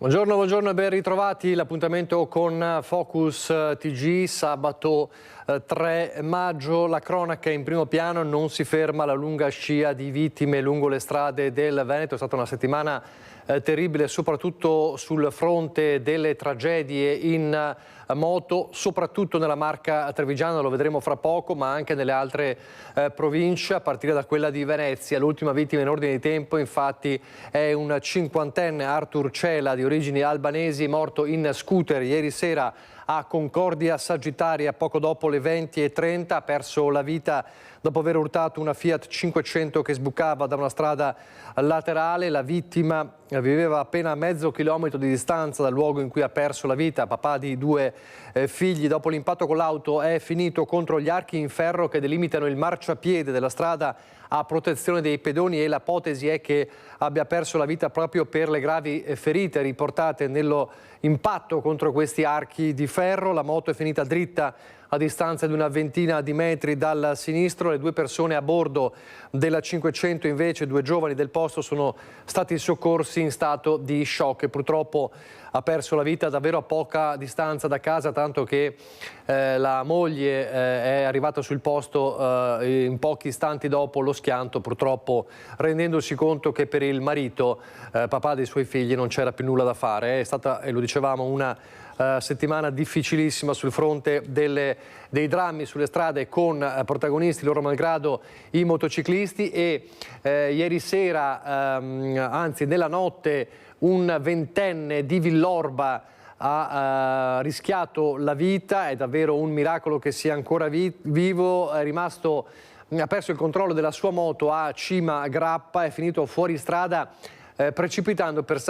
Buongiorno, buongiorno e ben ritrovati. L'appuntamento con Focus TG, sabato 3 maggio. La cronaca in primo piano, non si ferma la lunga scia di vittime lungo le strade del Veneto. È stata una settimana terribile, soprattutto sul fronte delle tragedie in moto, soprattutto nella Marca Trevigiana, lo vedremo fra poco, ma anche nelle altre province, a partire da quella di Venezia. L'ultima vittima in ordine di tempo, infatti, è un 50enne, Arthur Cela, di origini albanesi, morto in scooter ieri sera a Concordia Sagittaria poco dopo le 20:30. Ha perso la vita dopo aver urtato una Fiat 500 che sbucava da una strada laterale. La vittima viveva appena a mezzo chilometro di distanza dal luogo in cui ha perso la vita. Papà di due figli, dopo l'impatto con l'auto è finito contro gli archi in ferro che delimitano il marciapiede della strada a protezione dei pedoni, e l'ipotesi è che abbia perso la vita proprio per le gravi ferite riportate nello impatto contro questi archi di ferro. La moto è finita dritta a distanza di una ventina di metri dal sinistro. Le due persone a bordo della 500, invece, due giovani del posto, sono stati soccorsi in stato di shock. Purtroppo ha perso la vita davvero a poca distanza da casa, tanto che la moglie è arrivata sul posto in pochi istanti dopo lo schianto, purtroppo rendendosi conto che per il marito, papà dei suoi figli, non c'era più nulla da fare. È stata, e lo dicevamo, una settimana difficilissima sul fronte dei drammi sulle strade, con protagonisti, loro malgrado, i motociclisti. E ieri sera, anzi nella notte, un ventenne di Villorba ha rischiato la vita. È davvero un miracolo che sia ancora vivo. Ha perso il controllo della sua moto a Cima Grappa, è finito fuori strada precipitando per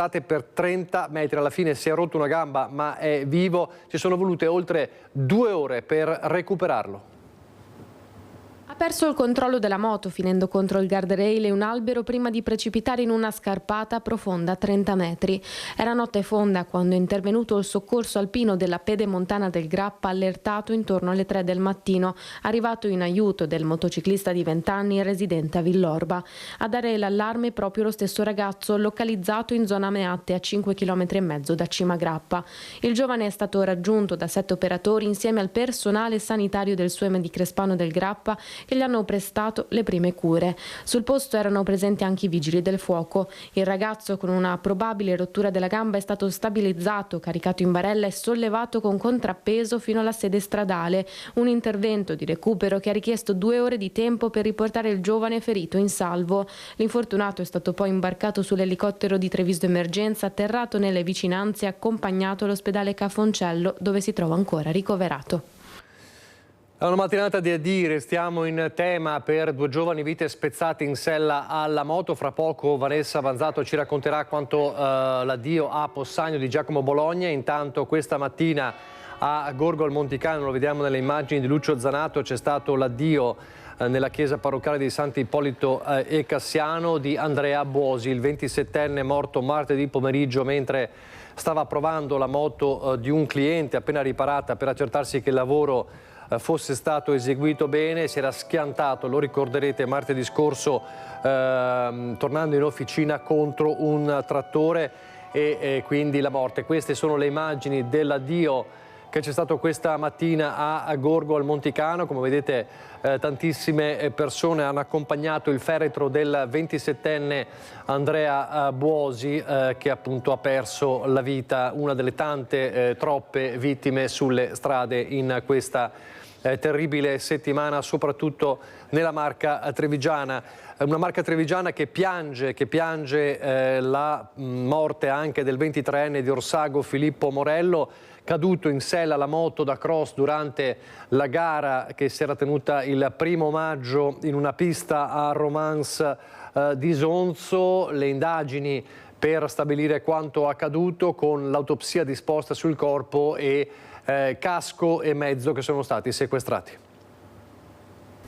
30 metri. Alla fine si è rotto una gamba, ma è vivo. Ci sono volute oltre 2 ore per recuperarlo. Ha perso il controllo della moto finendo contro il guardrail e un albero prima di precipitare in una scarpata profonda 30 metri. Era notte fonda quando è intervenuto il soccorso alpino della Pedemontana del Grappa, allertato intorno alle 3 del mattino, arrivato in aiuto del motociclista di 20 anni residente a Villorba. A dare l'allarme proprio lo stesso ragazzo, localizzato in zona Meatte a 5,5 km da Cima Grappa. Il giovane è stato raggiunto da 7 operatori insieme al personale sanitario del Suem di Crespano del Grappa, che gli hanno prestato le prime cure. Sul posto erano presenti anche i vigili del fuoco. Il ragazzo, con una probabile rottura della gamba, è stato stabilizzato, caricato in barella e sollevato con contrappeso fino alla sede stradale. Un intervento di recupero che ha richiesto 2 ore di tempo per riportare il giovane ferito in salvo. L'infortunato è stato poi imbarcato sull'elicottero di Treviso Emergenza, atterrato nelle vicinanze e accompagnato all'ospedale Cafoncello, dove si trova ancora ricoverato. È una mattinata di addio, restiamo in tema per 2 giovani vite spezzate in sella alla moto. Fra poco Vanessa Vanzato ci racconterà quanto l'addio a Possagno di Giacomo Bologna. Intanto questa mattina a Gorgo al Monticano, lo vediamo nelle immagini di Lucio Zanato, c'è stato l'addio nella chiesa parrocchiale di Sant'Ippolito e Cassiano di Andrea Buosi, il 27enne morto martedì pomeriggio mentre stava provando la moto di un cliente appena riparata per accertarsi che il lavoro fosse stato eseguito bene. Si era schiantato, lo ricorderete, martedì scorso tornando in officina contro un trattore e quindi la morte. Queste sono le immagini dell'addio che c'è stato questa mattina a Gorgo al Monticano. Come vedete tantissime persone hanno accompagnato il feretro del 27enne Andrea Buosi che appunto ha perso la vita, una delle tante troppe vittime sulle strade in questa terribile settimana, soprattutto nella Marca Trevigiana. Una Marca Trevigiana che piange la morte anche del 23enne di Orsago Filippo Morello, caduto in sella alla moto da cross durante la gara che si era tenuta il 1° maggio in una pista a Romance di Sonzo. Le indagini per stabilire quanto accaduto, con l'autopsia disposta sul corpo e casco e mezzo che sono stati sequestrati.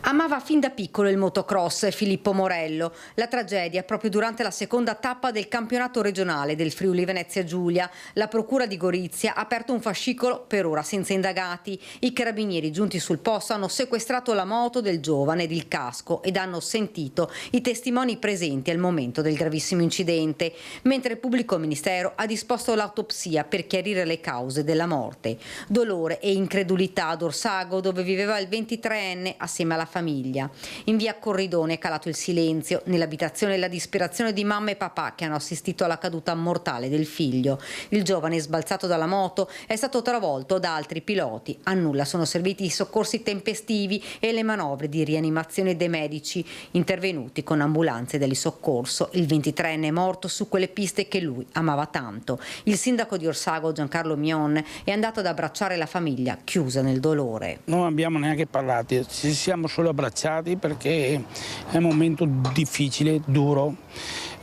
Amava fin da piccolo il motocross Filippo Morello. La tragedia proprio durante la seconda tappa del campionato regionale del Friuli Venezia Giulia. La procura di Gorizia ha aperto un fascicolo, per ora senza indagati. I carabinieri giunti sul posto hanno sequestrato la moto del giovane ed il casco ed hanno sentito i testimoni presenti al momento del gravissimo incidente, mentre il pubblico ministero ha disposto l'autopsia per chiarire le cause della morte. Dolore e incredulità ad Orsago, dove viveva il 23enne assieme alla famiglia. In via Corridone è calato il silenzio, nell'abitazione la disperazione di mamma e papà che hanno assistito alla caduta mortale del figlio. Il giovane sbalzato dalla moto è stato travolto da altri piloti. A nulla sono serviti i soccorsi tempestivi e le manovre di rianimazione dei medici intervenuti con ambulanze del soccorso. Il 23enne è morto su quelle piste che lui amava tanto. Il sindaco di Orsago, Giancarlo Mion, è andato ad abbracciare la famiglia chiusa nel dolore. Non abbiamo neanche parlato, ci siamo solo abbracciati perché è un momento difficile, duro.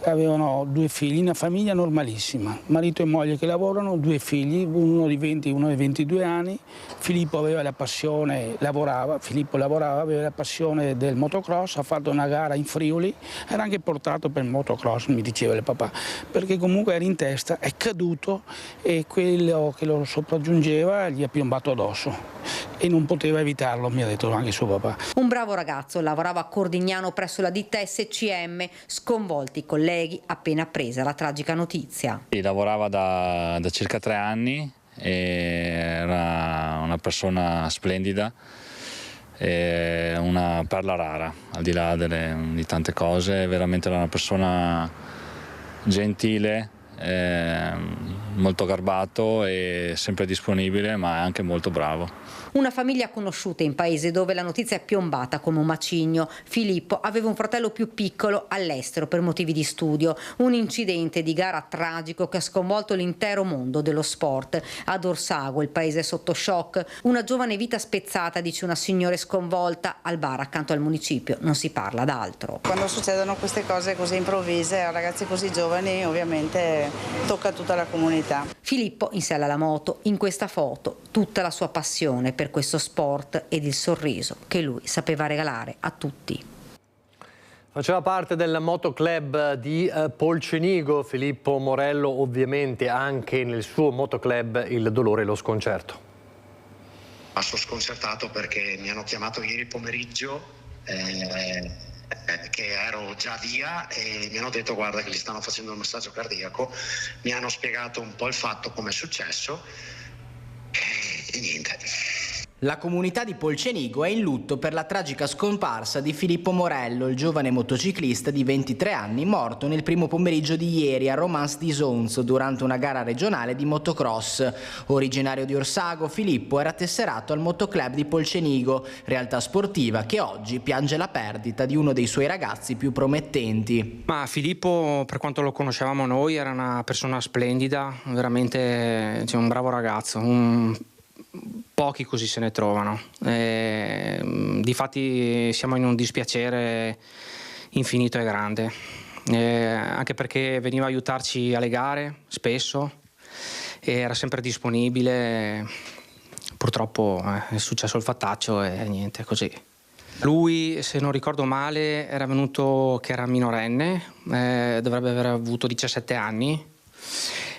Avevano 2 figli, una famiglia normalissima, marito e moglie che lavorano, 2 figli, uno di 20 e uno di 22 anni. Filippo aveva la passione, aveva la passione del motocross, ha fatto una gara in Friuli, era anche portato per il motocross, mi diceva il papà, perché comunque era in testa, è caduto e quello che lo sopraggiungeva gli ha piombato addosso e non poteva evitarlo, mi ha detto anche suo papà. Un bravo ragazzo, lavorava a Cordignano presso la ditta SCM, sconvolti i colleghi appena appresa la tragica notizia. Lavorava da circa 3 anni, era una persona splendida, una perla rara, al di là di tante cose, veramente era una persona gentile, molto garbato e sempre disponibile, ma anche molto bravo. Una famiglia conosciuta in paese dove la notizia è piombata come un macigno. Filippo aveva un fratello più piccolo all'estero per motivi di studio. Un incidente di gara tragico che ha sconvolto l'intero mondo dello sport. Ad Orsago il paese è sotto shock. Una giovane vita spezzata, dice una signora sconvolta. Al bar accanto al municipio non si parla d'altro. Quando succedono queste cose così improvvise a ragazzi così giovani, ovviamente tocca a tutta la comunità. Filippo in sella alla moto, in questa foto tutta la sua passione per questo sport ed il sorriso che lui sapeva regalare a tutti. Faceva parte del motoclub di Polcenigo, Filippo Morello, ovviamente anche nel suo motoclub il dolore e lo sconcerto. Sono sconcertato perché mi hanno chiamato ieri pomeriggio che ero già via e mi hanno detto guarda che gli stanno facendo il massaggio cardiaco, mi hanno spiegato un po' il fatto, come è successo e niente. La comunità di Polcenigo è in lutto per la tragica scomparsa di Filippo Morello, il giovane motociclista di 23 anni morto nel primo pomeriggio di ieri a Romans di Isonzo durante una gara regionale di motocross. Originario di Orsago, Filippo era tesserato al motoclub di Polcenigo, realtà sportiva che oggi piange la perdita di uno dei suoi ragazzi più promettenti. Ma Filippo, per quanto lo conoscevamo noi, era una persona splendida, veramente un bravo ragazzo. Pochi così se ne trovano. Difatti siamo in un dispiacere infinito e grande, anche perché veniva a aiutarci alle gare spesso, era sempre disponibile. Purtroppo è successo il fattaccio e niente, così. Lui, se non ricordo male, era venuto che era minorenne, dovrebbe aver avuto 17 anni.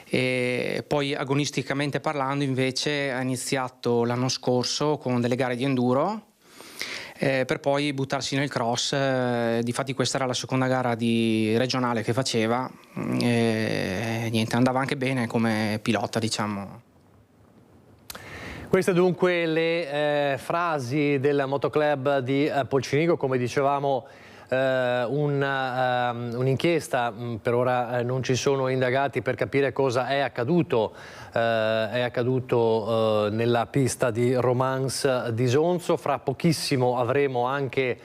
E poi agonisticamente parlando invece ha iniziato l'anno scorso con delle gare di enduro per poi buttarsi nel cross. Difatti questa era la seconda gara regionale che faceva e niente, andava anche bene come pilota, diciamo. Queste dunque le frasi del motoclub di Polcenigo, come dicevamo. Un'inchiesta, per ora non ci sono indagati per capire cosa è accaduto nella pista di Romans di Isonzo. Fra pochissimo avremo anche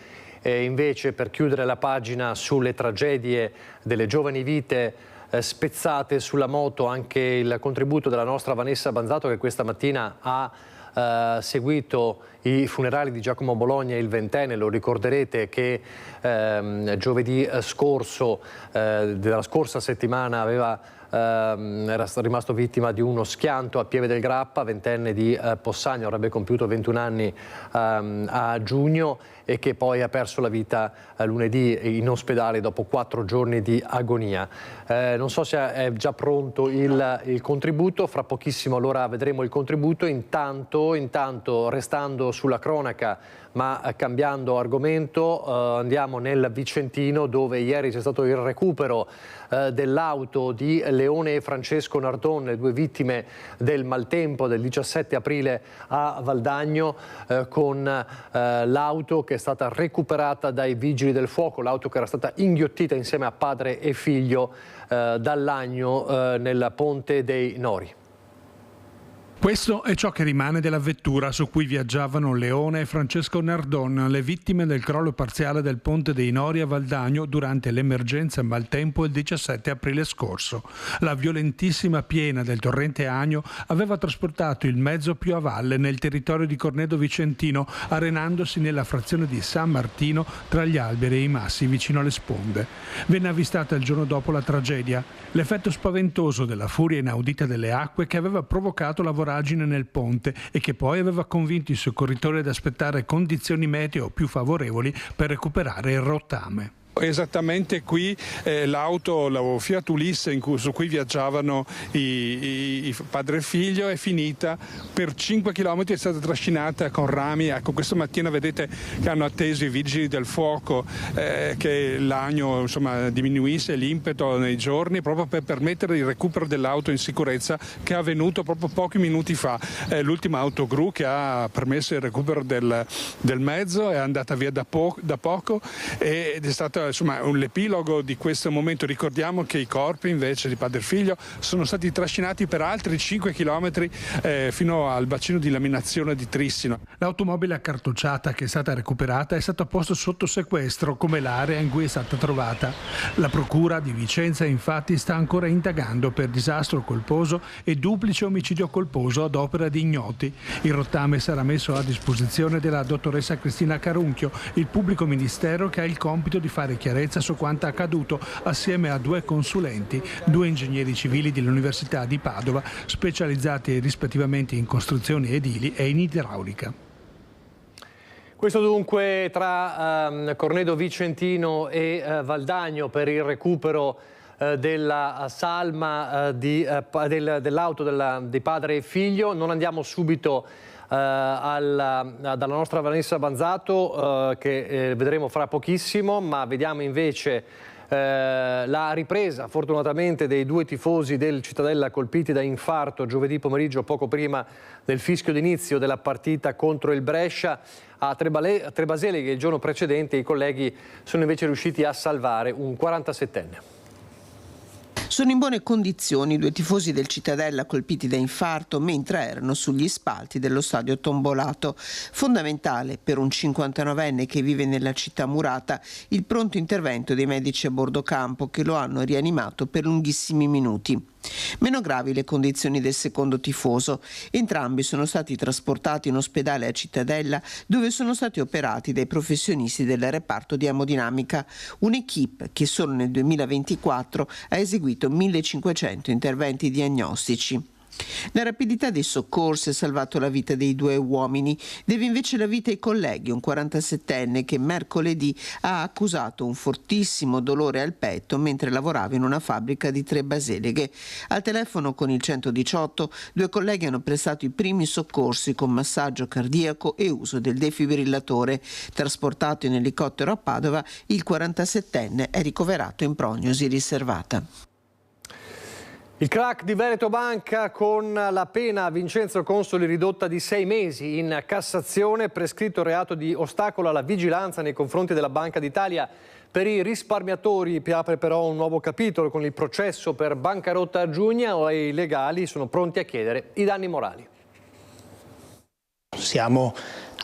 invece, per chiudere la pagina sulle tragedie delle giovani vite spezzate sulla moto, anche il contributo della nostra Vanessa Banzato, che questa mattina ha seguito i funerali di Giacomo Bologna, il ventenne. Lo ricorderete che giovedì scorso, della scorsa settimana, aveva era rimasto vittima di uno schianto a Pieve del Grappa, ventenne di Possagno, avrebbe compiuto 21 anni a giugno, e che poi ha perso la vita lunedì in ospedale dopo 4 giorni di agonia. Non so se è già pronto il contributo, fra pochissimo allora vedremo il contributo. Intanto restando sulla cronaca ma cambiando argomento, andiamo nel Vicentino, dove ieri c'è stato il recupero dell'auto di Leone e Francesco Nardon, le 2 vittime del maltempo del 17 aprile a Valdagno, con l'auto che è stata recuperata dai vigili del fuoco, l'auto che era stata inghiottita insieme a padre e figlio dall'agno nel Ponte dei Nori. Questo è ciò che rimane della vettura su cui viaggiavano Leone e Francesco Nardon, le vittime del crollo parziale del Ponte dei Nori a Valdagno durante l'emergenza maltempo il 17 aprile scorso. La violentissima piena del torrente Agno aveva trasportato il mezzo più a valle nel territorio di Cornedo Vicentino, arenandosi nella frazione di San Martino tra gli alberi e i massi vicino alle sponde. Venne avvistata il giorno dopo la tragedia. L'effetto spaventoso della furia inaudita delle acque che aveva provocato la voragine nel ponte e che poi aveva convinto i soccorritori ad aspettare condizioni meteo più favorevoli per recuperare il rottame. Esattamente qui l'auto, la Fiat Ulisse su cui viaggiavano i padre e figlio, è finita per 5 km, è stata trascinata con rami. Ecco, questa mattina vedete che hanno atteso i vigili del fuoco che l'agno diminuisse l'impeto nei giorni, proprio per permettere il recupero dell'auto in sicurezza, che è avvenuto proprio pochi minuti fa. L'ultima autogru che ha permesso il recupero del mezzo è andata via da poco ed è stata l'epilogo di questo momento. Ricordiamo che i corpi invece di padre e figlio sono stati trascinati per altri 5 km fino al bacino di laminazione di Trissino. L'automobile accartocciata che è stata recuperata è stata posta sotto sequestro, come l'area in cui è stata trovata. La procura di Vicenza infatti sta ancora indagando per disastro colposo e duplice omicidio colposo ad opera di ignoti. Il rottame sarà messo a disposizione della dottoressa Cristina Carunchio, il pubblico ministero che ha il compito di fare chiarezza su quanto accaduto, assieme a 2 consulenti, 2 ingegneri civili dell'Università di Padova, specializzati rispettivamente in costruzioni edili e in idraulica. Questo dunque tra Cornedo Vicentino e Valdagno per il recupero della salma dell'auto di padre e figlio. Non andiamo subito dalla nostra Vanessa Banzato che vedremo fra pochissimo, ma vediamo invece la ripresa fortunatamente dei 2 tifosi del Cittadella colpiti da infarto giovedì pomeriggio poco prima del fischio d'inizio della partita contro il Brescia. A Trebasele, che il giorno precedente i colleghi sono invece riusciti a salvare un 47enne. Sono in buone condizioni i 2 tifosi del Cittadella colpiti da infarto mentre erano sugli spalti dello stadio Tombolato. Fondamentale per un 59enne che vive nella città murata il pronto intervento dei medici a bordo campo, che lo hanno rianimato per lunghissimi minuti. Meno gravi le condizioni del secondo tifoso. Entrambi sono stati trasportati in ospedale a Cittadella, dove sono stati operati dai professionisti del reparto di emodinamica, un'equipe che solo nel 2024 ha eseguito 1500 interventi diagnostici. La rapidità dei soccorsi ha salvato la vita dei 2 uomini, deve invece la vita ai colleghi, un 47enne che mercoledì ha accusato un fortissimo dolore al petto mentre lavorava in una fabbrica di Trebaseleghe. Al telefono con il 118 2 colleghi hanno prestato i primi soccorsi con massaggio cardiaco e uso del defibrillatore. Trasportato in elicottero a Padova, il 47enne è ricoverato in prognosi riservata. Il crack di Veneto Banca, con la pena a Vincenzo Consoli ridotta di 6 mesi in Cassazione, prescritto il reato di ostacolo alla vigilanza nei confronti della Banca d'Italia. Per i risparmiatori apre però un nuovo capitolo con il processo per bancarotta a giugno e i legali sono pronti a chiedere i danni morali. Siamo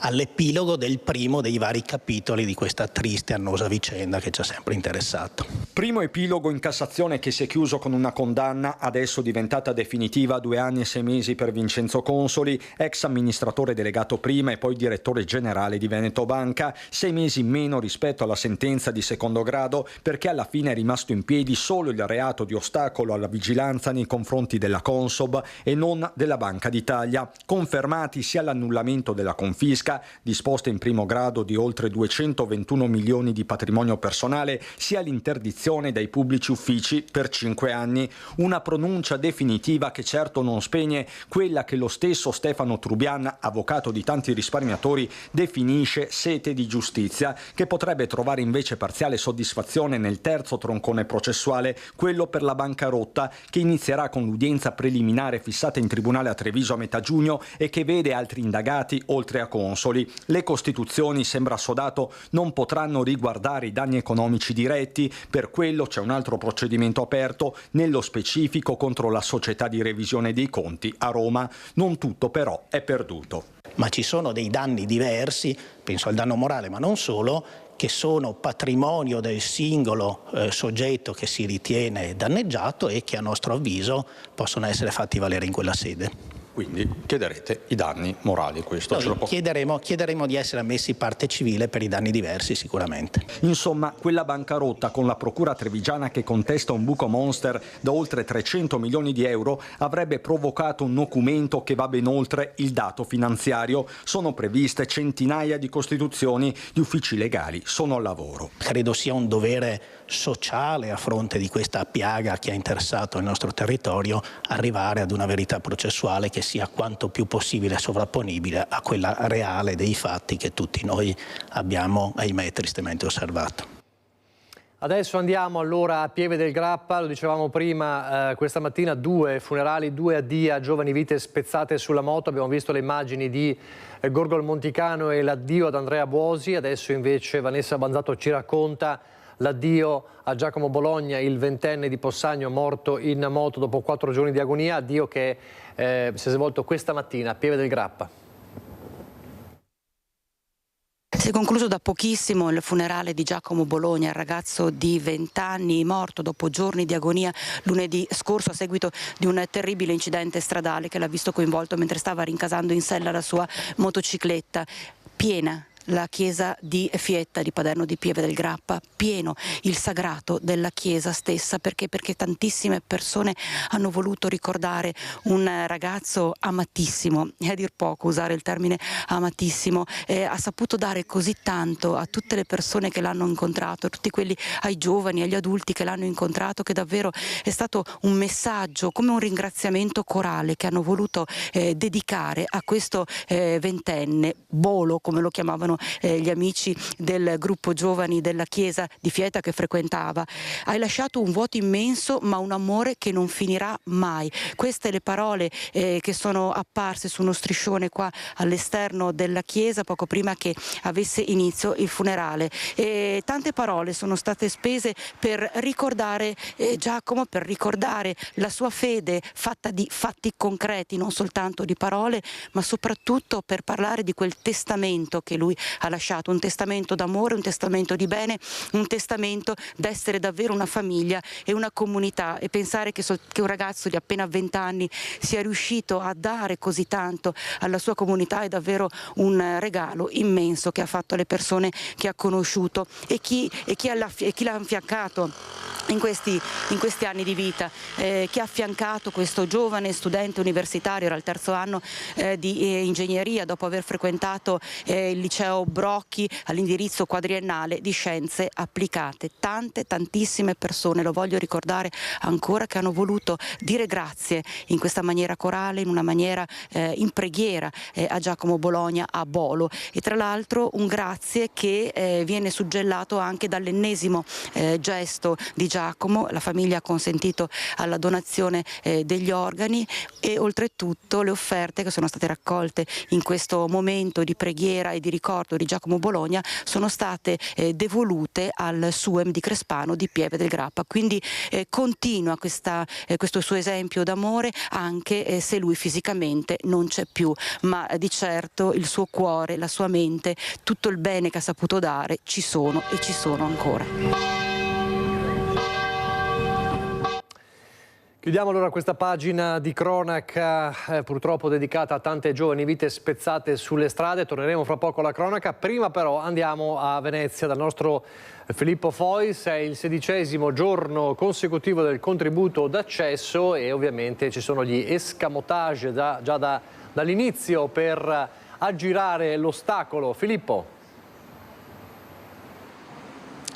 all'epilogo del primo dei vari capitoli di questa triste e annosa vicenda che ci ha sempre interessato. Primo epilogo in Cassazione che si è chiuso con una condanna adesso diventata definitiva, 2 anni e 6 mesi per Vincenzo Consoli, ex amministratore delegato prima e poi direttore generale di Veneto Banca, 6 mesi in meno rispetto alla sentenza di secondo grado, perché alla fine è rimasto in piedi solo il reato di ostacolo alla vigilanza nei confronti della Consob e non della Banca d'Italia, confermati sia l'annullamento della confisca, disposta in primo grado di oltre 221 milioni di patrimonio personale, sia l'interdizione dai pubblici uffici per 5 anni. Una pronuncia definitiva che certo non spegne quella che lo stesso Stefano Trubian, avvocato di tanti risparmiatori, definisce sete di giustizia, che potrebbe trovare invece parziale soddisfazione nel terzo troncone processuale, quello per la bancarotta, che inizierà con l'udienza preliminare fissata in tribunale a Treviso a metà giugno e che vede altri indagati oltre a Consoli. Le costituzioni, sembra assodato, non potranno riguardare i danni economici diretti, per quello c'è un altro procedimento aperto, nello specifico contro la società di revisione dei conti a Roma. Non tutto però è perduto. Ma ci sono dei danni diversi, penso al danno morale, ma non solo, che sono patrimonio del singolo soggetto che si ritiene danneggiato e che a nostro avviso possono essere fatti valere in quella sede. Quindi chiederete i danni morali, questo ce lo può... chiederemo di essere ammessi parte civile per i danni diversi sicuramente. Insomma, quella bancarotta con la procura trevigiana che contesta un buco monster da oltre 300 milioni di euro avrebbe provocato un nocumento che va ben oltre il dato finanziario. Sono previste centinaia di costituzioni, gli uffici legali sono al lavoro. Credo sia un dovere sociale a fronte di questa piaga che ha interessato il nostro territorio arrivare ad una verità processuale che sia quanto più possibile sovrapponibile a quella reale dei fatti che tutti noi abbiamo, ahimè, tristemente osservato. Adesso andiamo allora a Pieve del Grappa, lo dicevamo prima, questa mattina 2 funerali, 2 addii a giovani vite spezzate sulla moto, abbiamo visto le immagini di Gorgol Monticano e l'addio ad Andrea Buosi, adesso invece Vanessa Banzato ci racconta l'addio a Giacomo Bologna, il 20enne di Possagno morto in moto dopo 4 giorni di agonia, addio che si è svolto questa mattina a Pieve del Grappa. Si è concluso da pochissimo il funerale di Giacomo Bologna, il ragazzo di 20 anni morto dopo giorni di agonia lunedì scorso a seguito di un terribile incidente stradale che l'ha visto coinvolto mentre stava rincasando in sella la sua motocicletta. Piena la chiesa di Fietta di Paderno di Pieve del Grappa, pieno il sagrato della chiesa stessa, perché tantissime persone hanno voluto ricordare un ragazzo amatissimo, e a dir poco usare il termine amatissimo, ha saputo dare così tanto a tutte le persone che l'hanno incontrato, a tutti quelli, ai giovani, agli adulti che l'hanno incontrato, che davvero è stato un messaggio, come un ringraziamento corale che hanno voluto dedicare a questo ventenne, Bolo come lo chiamavano gli amici del gruppo giovani della chiesa di Fieta che frequentava. Hai lasciato un vuoto immenso ma un amore che non finirà mai. Queste le parole che sono apparse su uno striscione qua all'esterno della chiesa poco prima che avesse inizio il funerale. E tante parole sono state spese per ricordare Giacomo, per ricordare la sua fede fatta di fatti concreti, non soltanto di parole, ma soprattutto per parlare di quel testamento che lui ha lasciato, un testamento d'amore, un testamento di bene, un testamento d'essere davvero una famiglia e una comunità, e pensare che un ragazzo di appena 20 anni sia riuscito a dare così tanto alla sua comunità è davvero un regalo immenso che ha fatto alle persone che ha conosciuto e chi l'ha affiancato in questi anni di vita, che ha affiancato questo giovane studente universitario, era al 3° anno di ingegneria, dopo aver frequentato il liceo Brocchi all'indirizzo quadriennale di scienze applicate. Tantissime persone, lo voglio ricordare ancora, che hanno voluto dire grazie in questa maniera corale, in una maniera in preghiera a Giacomo Bologna, a Bolo, e tra l'altro un grazie che viene suggellato anche dall'ennesimo gesto di Giacomo, la famiglia ha consentito alla donazione degli organi e oltretutto le offerte che sono state raccolte in questo momento di preghiera e di ricordo di Giacomo Bologna sono state devolute al SUEM di Crespano di Pieve del Grappa, quindi continua questo suo esempio d'amore anche se lui fisicamente non c'è più, ma di certo il suo cuore, la sua mente, tutto il bene che ha saputo dare ci sono e ci sono ancora. Chiudiamo allora questa pagina di cronaca purtroppo dedicata a tante giovani vite spezzate sulle strade. Torneremo fra poco alla cronaca. Prima però andiamo a Venezia dal nostro Filippo Fois. È il 16° giorno consecutivo del contributo d'accesso e ovviamente ci sono gli escamotage già dall'inizio per aggirare l'ostacolo. Filippo.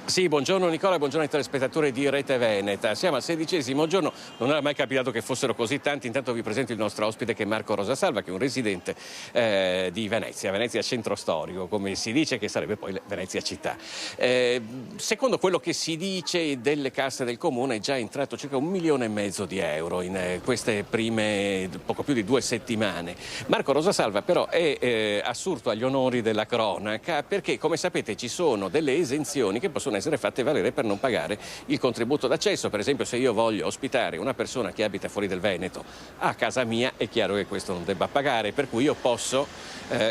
Sì, buongiorno Nicola, buongiorno ai telespettatori di Rete Veneta. Siamo al 16° giorno, non era mai capitato che fossero così tanti. Intanto vi presento il nostro ospite che è Marco Rosasalva, che è un residente di Venezia, Venezia centro storico, come si dice, che sarebbe poi Venezia città. Secondo quello che si dice delle casse del comune è già entrato circa 1,5 milioni di euro in queste prime poco più di 2 settimane. Marco Rosasalva però è assurdo agli onori della cronaca perché, come sapete, ci sono delle esenzioni che possono essere fatte valere per non pagare il contributo d'accesso. Per esempio, se io voglio ospitare una persona che abita fuori del Veneto a casa mia, è chiaro che questo non debba pagare, per cui io posso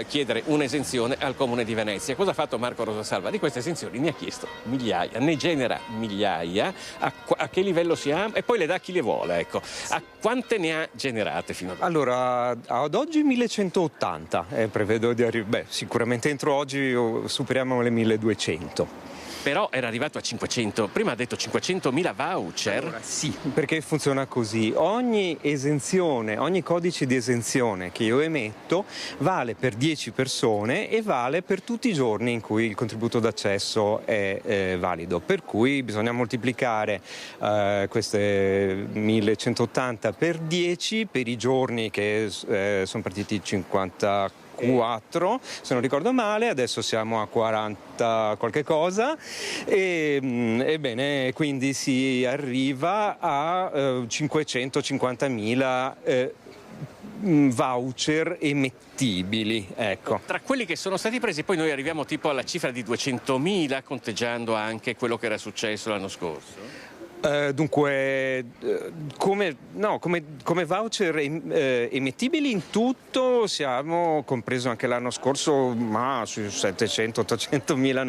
chiedere un'esenzione al Comune di Venezia. Cosa ha fatto Marco Rosasalva? Di queste esenzioni ne ha chiesto migliaia, ne genera migliaia. A che livello siamo? E poi le dà a chi le vuole, ecco. A quante ne ha generate fino ad oggi? Allora, ad oggi 1180, prevedo di arrivare, sicuramente entro oggi superiamo le 1200. Però era arrivato a 500, prima ha detto 500.000 voucher. Allora, sì, perché funziona così: ogni esenzione, ogni codice di esenzione che io emetto vale per 10 persone e vale per tutti i giorni in cui il contributo d'accesso è valido, per cui bisogna moltiplicare queste 1180 per 10 per i giorni che sono partiti 54, se non ricordo male, adesso siamo a 40 qualche cosa e bene, quindi si arriva a 550.000 voucher emettibili, ecco. Tra quelli che sono stati presi poi noi arriviamo tipo alla cifra di 200.000, conteggiando anche quello che era successo l'anno scorso. Dunque, come voucher emettibili in tutto siamo, compreso anche l'anno scorso, ma sui 700-800.000,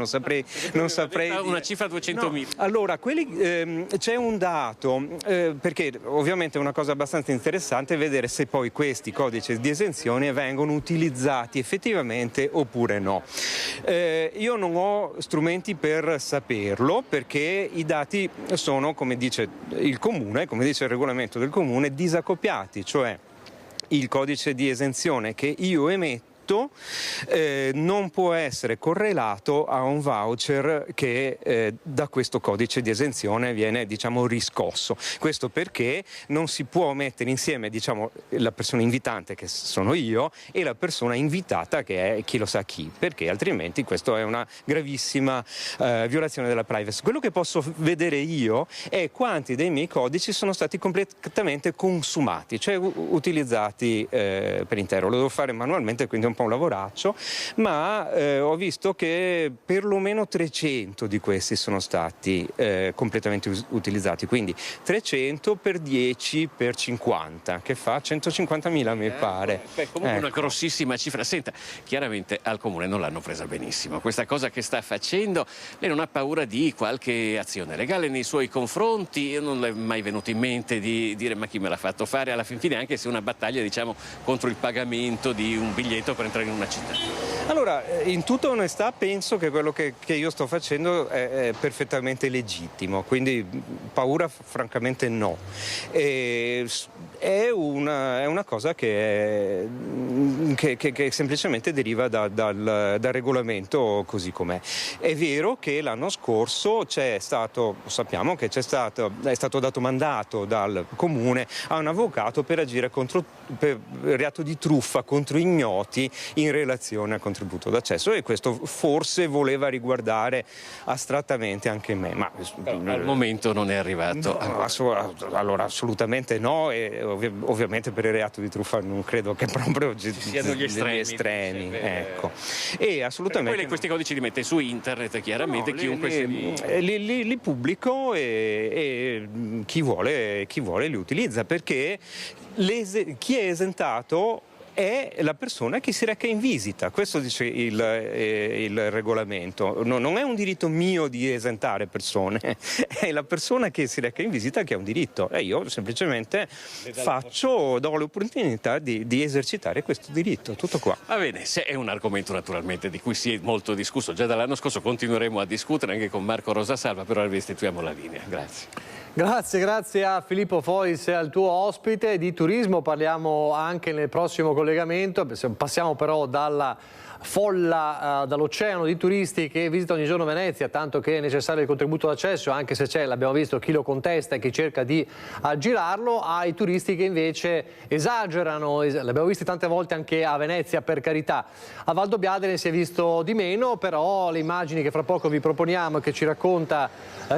non saprei una cifra 200.000. No. Allora, c'è un dato, perché ovviamente è una cosa abbastanza interessante vedere se poi questi codici di esenzione vengono utilizzati effettivamente oppure no. Io non ho strumenti per saperlo perché i dati sono, come dice il comune, come dice il regolamento del comune, disaccoppiati, cioè il codice di esenzione che io emetto non può essere correlato a un voucher che da questo codice di esenzione viene, diciamo, riscosso. Questo perché non si può mettere insieme, diciamo, la persona invitante, che sono io, e la persona invitata, che è chi lo sa chi, perché altrimenti questo è una gravissima violazione della privacy. Quello che posso vedere io è quanti dei miei codici sono stati completamente consumati, cioè utilizzati per intero. Lo devo fare manualmente, quindi è un po' un lavoraccio, ma ho visto che perlomeno 300 di questi sono stati completamente utilizzati, quindi 300 per 10 per 50, che fa 150.000 mi pare. Comunque una grossissima cifra. Senta, chiaramente al comune non l'hanno presa benissimo questa cosa che sta facendo. Lei non ha paura di qualche azione legale nei suoi confronti? Non le è mai venuto in mente di dire ma chi me l'ha fatto fare? Alla fin fine, anche se è una battaglia, diciamo, contro il pagamento di un biglietto per entrare in una città. Allora, in tutta onestà penso che quello che io sto facendo è perfettamente legittimo, quindi paura francamente no. È una cosa che semplicemente deriva dal regolamento così com'è. È vero che l'anno scorso sappiamo che è stato dato mandato dal comune a un avvocato per agire per reato di truffa contro ignoti in relazione al contributo d'accesso, e questo forse voleva riguardare astrattamente anche me, ma al momento non è arrivato. Allora assolutamente no, e ovviamente per il reato di truffa non credo che proprio siano gli estremi, ecco. E assolutamente poi questi codici li mette su internet, chiaramente chiunque li pubblico e chi vuole li utilizza, perché chi è esentato è la persona che si reca in visita, questo dice il regolamento. Non è un diritto mio di esentare persone, è la persona che si reca in visita che ha un diritto, e io semplicemente do l'opportunità di esercitare questo diritto, tutto qua. Va bene, se è un argomento naturalmente di cui si è molto discusso già dall'anno scorso, continueremo a discutere anche con Marco Rosasalva, però restituiamo la linea. Grazie. Grazie a Filippo Fois e al tuo ospite. Di turismo parliamo anche nel prossimo collegamento, passiamo però dalla folla, dall'oceano di turisti che visita ogni giorno Venezia, tanto che è necessario il contributo d'accesso, anche se c'è, l'abbiamo visto, chi lo contesta e chi cerca di aggirarlo, ai turisti che invece esagerano, l'abbiamo visto tante volte anche a Venezia, per carità. A Valdobbiadene si è visto di meno, però le immagini che fra poco vi proponiamo e che ci racconta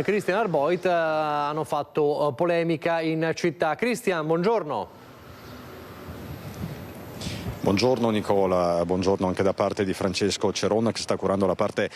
Christian Arboit hanno fatto polemica in città. Christian, buongiorno. Buongiorno Nicola, buongiorno anche da parte di Francesco Ceronna che sta curando la parte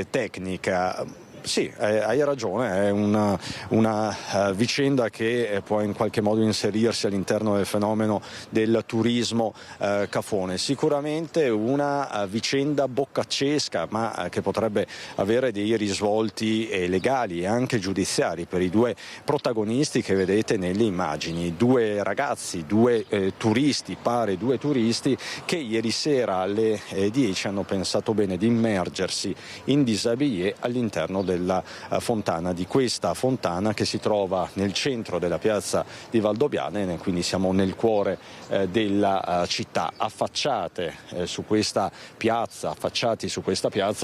tecnica. Sì, hai ragione, è una vicenda che può in qualche modo inserirsi all'interno del fenomeno del turismo cafone. Sicuramente una vicenda boccaccesca, ma che potrebbe avere dei risvolti legali e anche giudiziari per i due protagonisti che vedete nelle immagini. Due ragazzi, due turisti che ieri sera alle 10 hanno pensato bene di immergersi in disabillé all'interno della fontana, di questa fontana che si trova nel centro della piazza di Valdobbiadene, quindi siamo nel cuore della città. Affacciati su questa piazza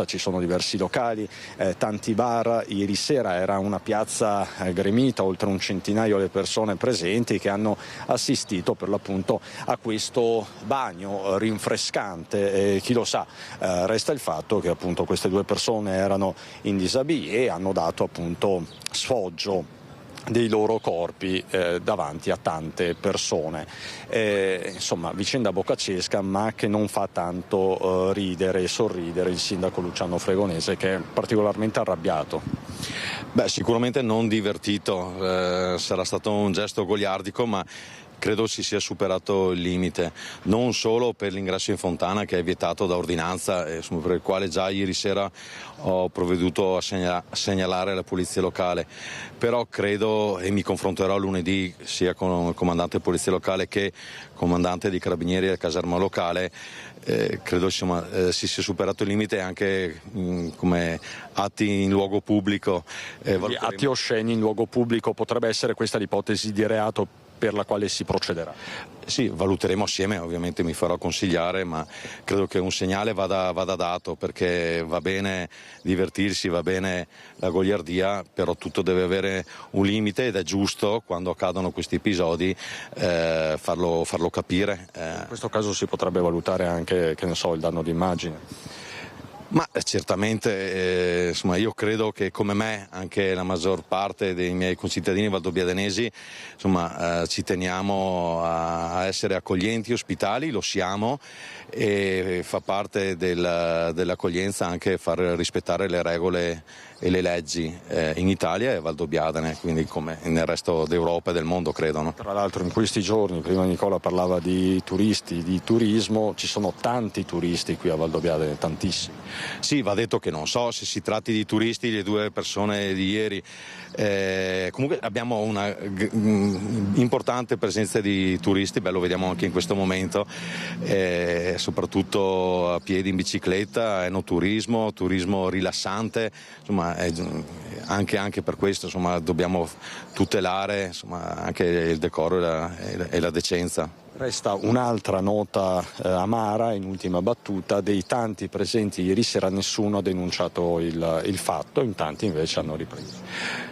ci sono diversi locali, tanti bar. Ieri sera era una piazza gremita, oltre un centinaio le persone presenti che hanno assistito per l'appunto a questo bagno rinfrescante. Chi lo sa, resta il fatto che appunto queste due persone erano in disabillé e hanno dato appunto sfoggio dei loro corpi davanti a tante persone. Insomma, vicenda boccaccesca, ma che non fa tanto ridere e sorridere il sindaco Luciano Fregonese, che è particolarmente arrabbiato. Beh, sicuramente non divertito, sarà stato un gesto goliardico, ma credo si sia superato il limite, non solo per l'ingresso in fontana che è vietato da ordinanza, per il quale già ieri sera ho provveduto a segnalare la polizia locale, però credo, e mi confronterò lunedì sia con il comandante polizia locale che comandante di carabinieri del caserma locale, credo si sia superato il limite anche come atti in luogo pubblico. Atti osceni in luogo pubblico, potrebbe essere questa l'ipotesi di reato per la quale si procederà? Sì, valuteremo assieme, ovviamente mi farò consigliare, ma credo che un segnale vada dato, perché va bene divertirsi, va bene la goliardia, però tutto deve avere un limite ed è giusto, quando accadono questi episodi, farlo capire. In questo caso si potrebbe valutare anche, che ne so, il danno d'immagine. Ma certamente, io credo che come me anche la maggior parte dei miei concittadini valdobbiadenesi, ci teniamo a essere accoglienti, ospitali, lo siamo, e fa parte dell'accoglienza anche far rispettare le regole e le leggi in Italia e a Valdobbiadene, quindi come nel resto d'Europa e del mondo, credo. No? Tra l'altro in questi giorni, prima Nicola parlava di turisti, di turismo, ci sono tanti turisti qui a Valdobbiadene, tantissimi. Sì, va detto che non so se si tratti di turisti, le due persone di ieri, comunque abbiamo una importante presenza di turisti, lo vediamo anche in questo momento, soprattutto a piedi, in bicicletta, enoturismo, turismo rilassante, anche per questo dobbiamo tutelare anche il decoro e la decenza. Resta un'altra nota amara in ultima battuta: dei tanti presenti ieri sera nessuno ha denunciato il fatto, in tanti invece hanno ripreso.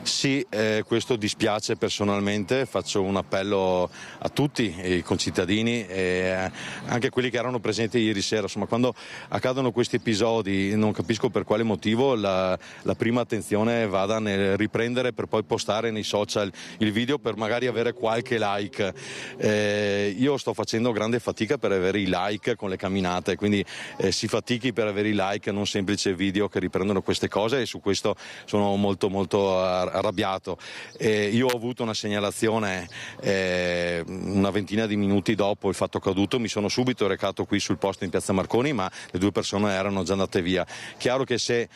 Sì, questo dispiace personalmente, faccio un appello a tutti i concittadini e anche quelli che erano presenti ieri sera. Insomma, quando accadono questi episodi non capisco per quale motivo la prima attenzione vada nel riprendere per poi postare nei social il video per magari avere qualche like. Io sto facendo grande fatica per avere i like con le camminate, quindi si fatichi per avere i like, non semplice video che riprendono queste cose, e su questo sono molto arrabbiato. Io ho avuto una segnalazione una ventina di minuti dopo il fatto accaduto, mi sono subito recato qui sul posto in piazza Marconi, ma le 2 persone erano già andate via. Chiaro che se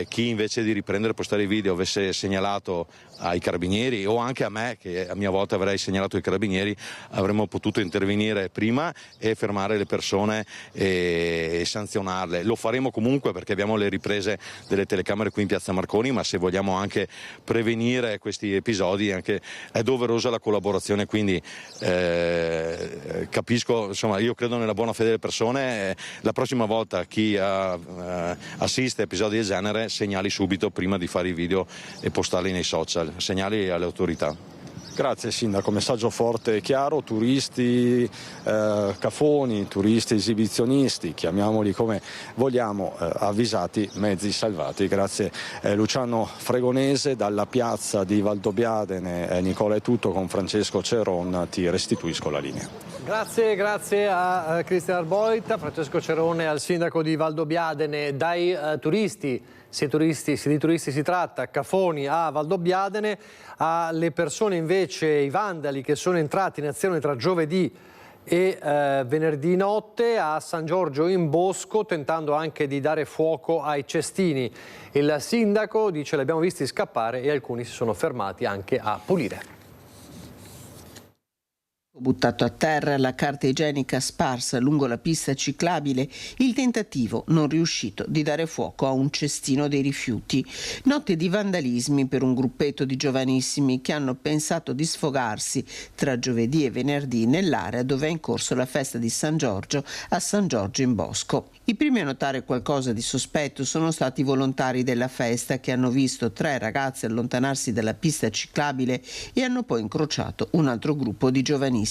chi invece di riprendere e postare i video avesse segnalato ai carabinieri o anche a me, che a mia volta avrei segnalato ai carabinieri, avremmo potuto intervenire prima e fermare le persone e sanzionarle. Lo faremo comunque perché abbiamo le riprese delle telecamere qui in piazza Marconi, ma se vogliamo anche prevenire questi episodi è doverosa la collaborazione, quindi capisco, insomma, io credo nella buona fede delle persone. La prossima volta chi assiste a episodi del genere segnali subito prima di fare i video e postarli nei social, segnali alle autorità. Grazie Sindaco, messaggio forte e chiaro: turisti cafoni, turisti esibizionisti, chiamiamoli come vogliamo, avvisati, mezzi salvati. Grazie Luciano Fregonese dalla piazza di Valdobbiadene. Nicola, è tutto, con Francesco Ceron ti restituisco la linea. Grazie a Cristian Arboita, Francesco Cerone, al sindaco di Valdobbiadene. Dai turisti, se di turisti si tratta, cafoni a Valdobbiadene, alle persone invece, i vandali che sono entrati in azione tra giovedì e venerdì notte a San Giorgio in Bosco, tentando anche di dare fuoco ai cestini. Il sindaco dice: li abbiamo visti scappare e alcuni si sono fermati anche a pulire. Buttato a terra, la carta igienica sparsa lungo la pista ciclabile, il tentativo non riuscito di dare fuoco a un cestino dei rifiuti. Notte di vandalismi per un gruppetto di giovanissimi che hanno pensato di sfogarsi tra giovedì e venerdì nell'area dove è in corso la festa di San Giorgio a San Giorgio in Bosco. I primi a notare qualcosa di sospetto sono stati i volontari della festa, che hanno visto 3 ragazzi allontanarsi dalla pista ciclabile e hanno poi incrociato un altro gruppo di giovanissimi.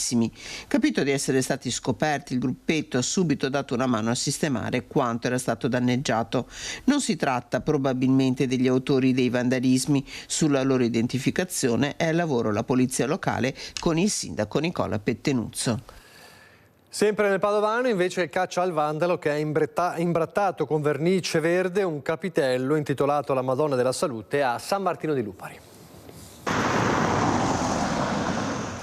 Capito di essere stati scoperti, il gruppetto ha subito dato una mano a sistemare quanto era stato danneggiato. Non si tratta probabilmente degli autori dei vandalismi. Sulla loro identificazione è al lavoro la polizia locale con il sindaco Nicola Pettenuzzo. Sempre nel Padovano invece caccia al vandalo che ha imbrattato con vernice verde un capitello intitolato alla Madonna della Salute a San Martino di Lupari.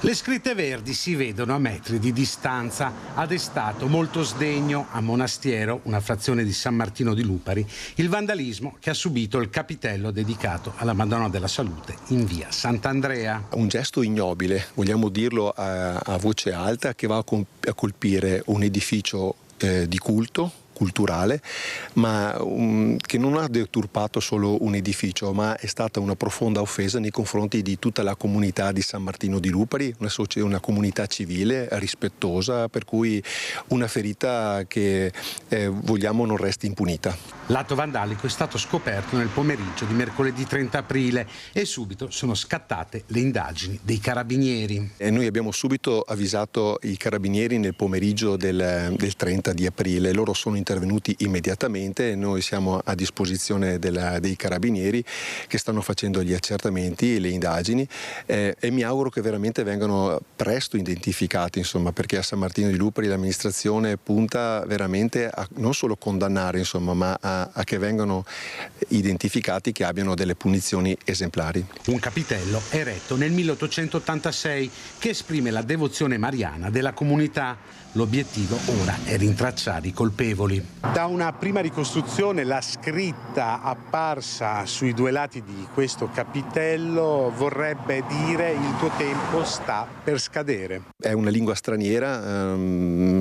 Le scritte verdi si vedono a metri di distanza. Ha destato molto sdegno a Monastiero, una frazione di San Martino di Lupari, il vandalismo che ha subito il capitello dedicato alla Madonna della Salute in via Sant'Andrea. Un gesto ignobile, vogliamo dirlo a voce alta, che va a colpire un edificio di culturale, ma che non ha deturpato solo un edificio, ma è stata una profonda offesa nei confronti di tutta la comunità di San Martino di Lupari, una comunità civile rispettosa, per cui una ferita che vogliamo non resti impunita. L'atto vandalico è stato scoperto nel pomeriggio di mercoledì 30 aprile e subito sono scattate le indagini dei carabinieri. E noi abbiamo subito avvisato i carabinieri nel pomeriggio del 30 di aprile. Loro sono intervenuti immediatamente, noi siamo a disposizione dei carabinieri che stanno facendo gli accertamenti e le indagini e mi auguro che veramente vengano presto identificati, insomma, perché a San Martino di Lupari l'amministrazione punta veramente a non solo condannare, insomma, ma a che vengano identificati, che abbiano delle punizioni esemplari. Un capitello eretto nel 1886 che esprime la devozione mariana della comunità. L'obiettivo ora è rintracciare i colpevoli. Da una prima ricostruzione la scritta apparsa sui 2 lati di questo capitello vorrebbe dire: il tuo tempo sta per scadere. È una lingua straniera,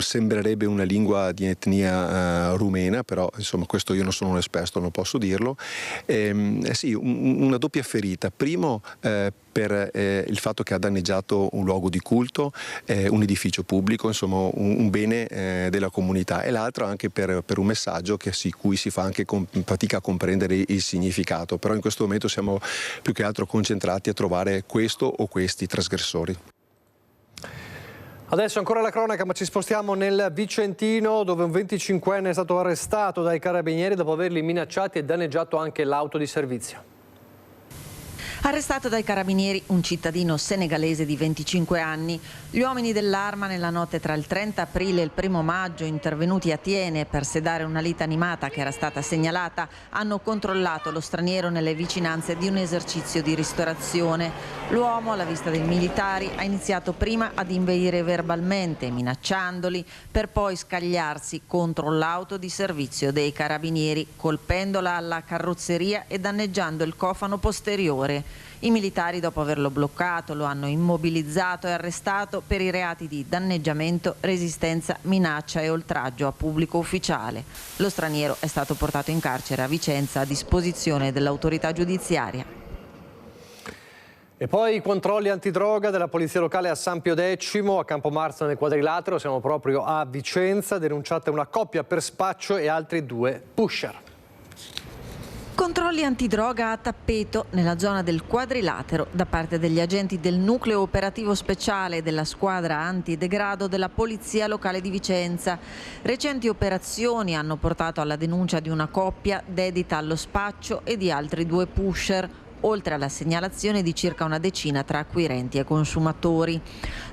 sembrerebbe una lingua di etnia rumena, però insomma questo io non sono un esperto, non posso dirlo. Sì, una doppia ferita. Primo per il fatto che ha danneggiato un luogo di culto, un edificio pubblico, insomma un bene della comunità, e l'altro anche per un messaggio cui si fa anche fatica a comprendere il significato, però in questo momento siamo più che altro concentrati a trovare questo o questi trasgressori. Adesso ancora la cronaca, ma ci spostiamo nel Vicentino, dove un 25enne è stato arrestato dai carabinieri dopo averli minacciati e danneggiato anche l'auto di servizio. Arrestato dai carabinieri un cittadino senegalese di 25 anni. Gli uomini dell'Arma nella notte tra il 30 aprile e il 1 maggio, intervenuti a Thiene per sedare una lite animata che era stata segnalata, hanno controllato lo straniero nelle vicinanze di un esercizio di ristorazione. L'uomo, alla vista dei militari, ha iniziato prima ad inveire verbalmente, minacciandoli, per poi scagliarsi contro l'auto di servizio dei carabinieri, colpendola alla carrozzeria e danneggiando il cofano posteriore. I militari, dopo averlo bloccato, lo hanno immobilizzato e arrestato per i reati di danneggiamento, resistenza, minaccia e oltraggio a pubblico ufficiale. Lo straniero è stato portato in carcere a Vicenza a disposizione dell'autorità giudiziaria. E poi i controlli antidroga della polizia locale a San Pio X, a Campomarzo nel Quadrilatero, siamo proprio a Vicenza, denunciata una coppia per spaccio e altri 2 pusher. Controlli antidroga a tappeto nella zona del Quadrilatero da parte degli agenti del nucleo operativo speciale della squadra antidegrado della Polizia Locale di Vicenza. Recenti operazioni hanno portato alla denuncia di una coppia dedita allo spaccio e di altri 2 pusher, oltre alla segnalazione di circa una decina tra acquirenti e consumatori.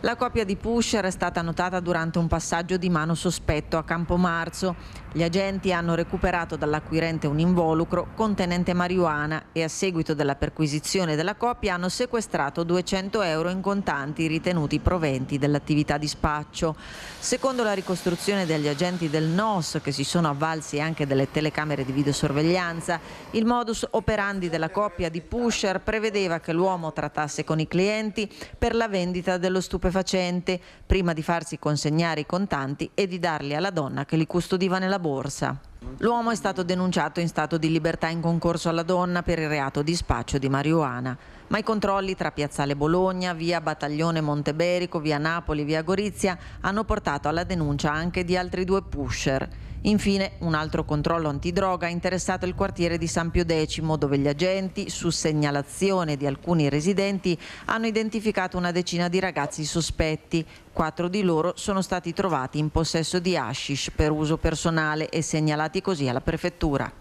La coppia di pusher è stata notata durante un passaggio di mano sospetto a Campomarzo. Gli agenti hanno recuperato dall'acquirente un involucro contenente marijuana e a seguito della perquisizione della coppia hanno sequestrato 200 euro in contanti ritenuti proventi dell'attività di spaccio. Secondo la ricostruzione degli agenti del NOS, che si sono avvalsi anche delle telecamere di videosorveglianza, il modus operandi della coppia di pusher prevedeva che l'uomo trattasse con i clienti per la vendita dello stupefacente, prima di farsi consegnare i contanti e di darli alla donna che li custodiva nella borsa. L'uomo è stato denunciato in stato di libertà in concorso alla donna per il reato di spaccio di marijuana. Ma i controlli tra Piazzale Bologna, via Battaglione Monteberico, via Napoli, via Gorizia hanno portato alla denuncia anche di altri 2 pusher. Infine, un altro controllo antidroga ha interessato il quartiere di San Pio X, dove gli agenti, su segnalazione di alcuni residenti, hanno identificato una decina di ragazzi sospetti. 4 di loro sono stati trovati in possesso di hashish per uso personale e segnalati così alla prefettura.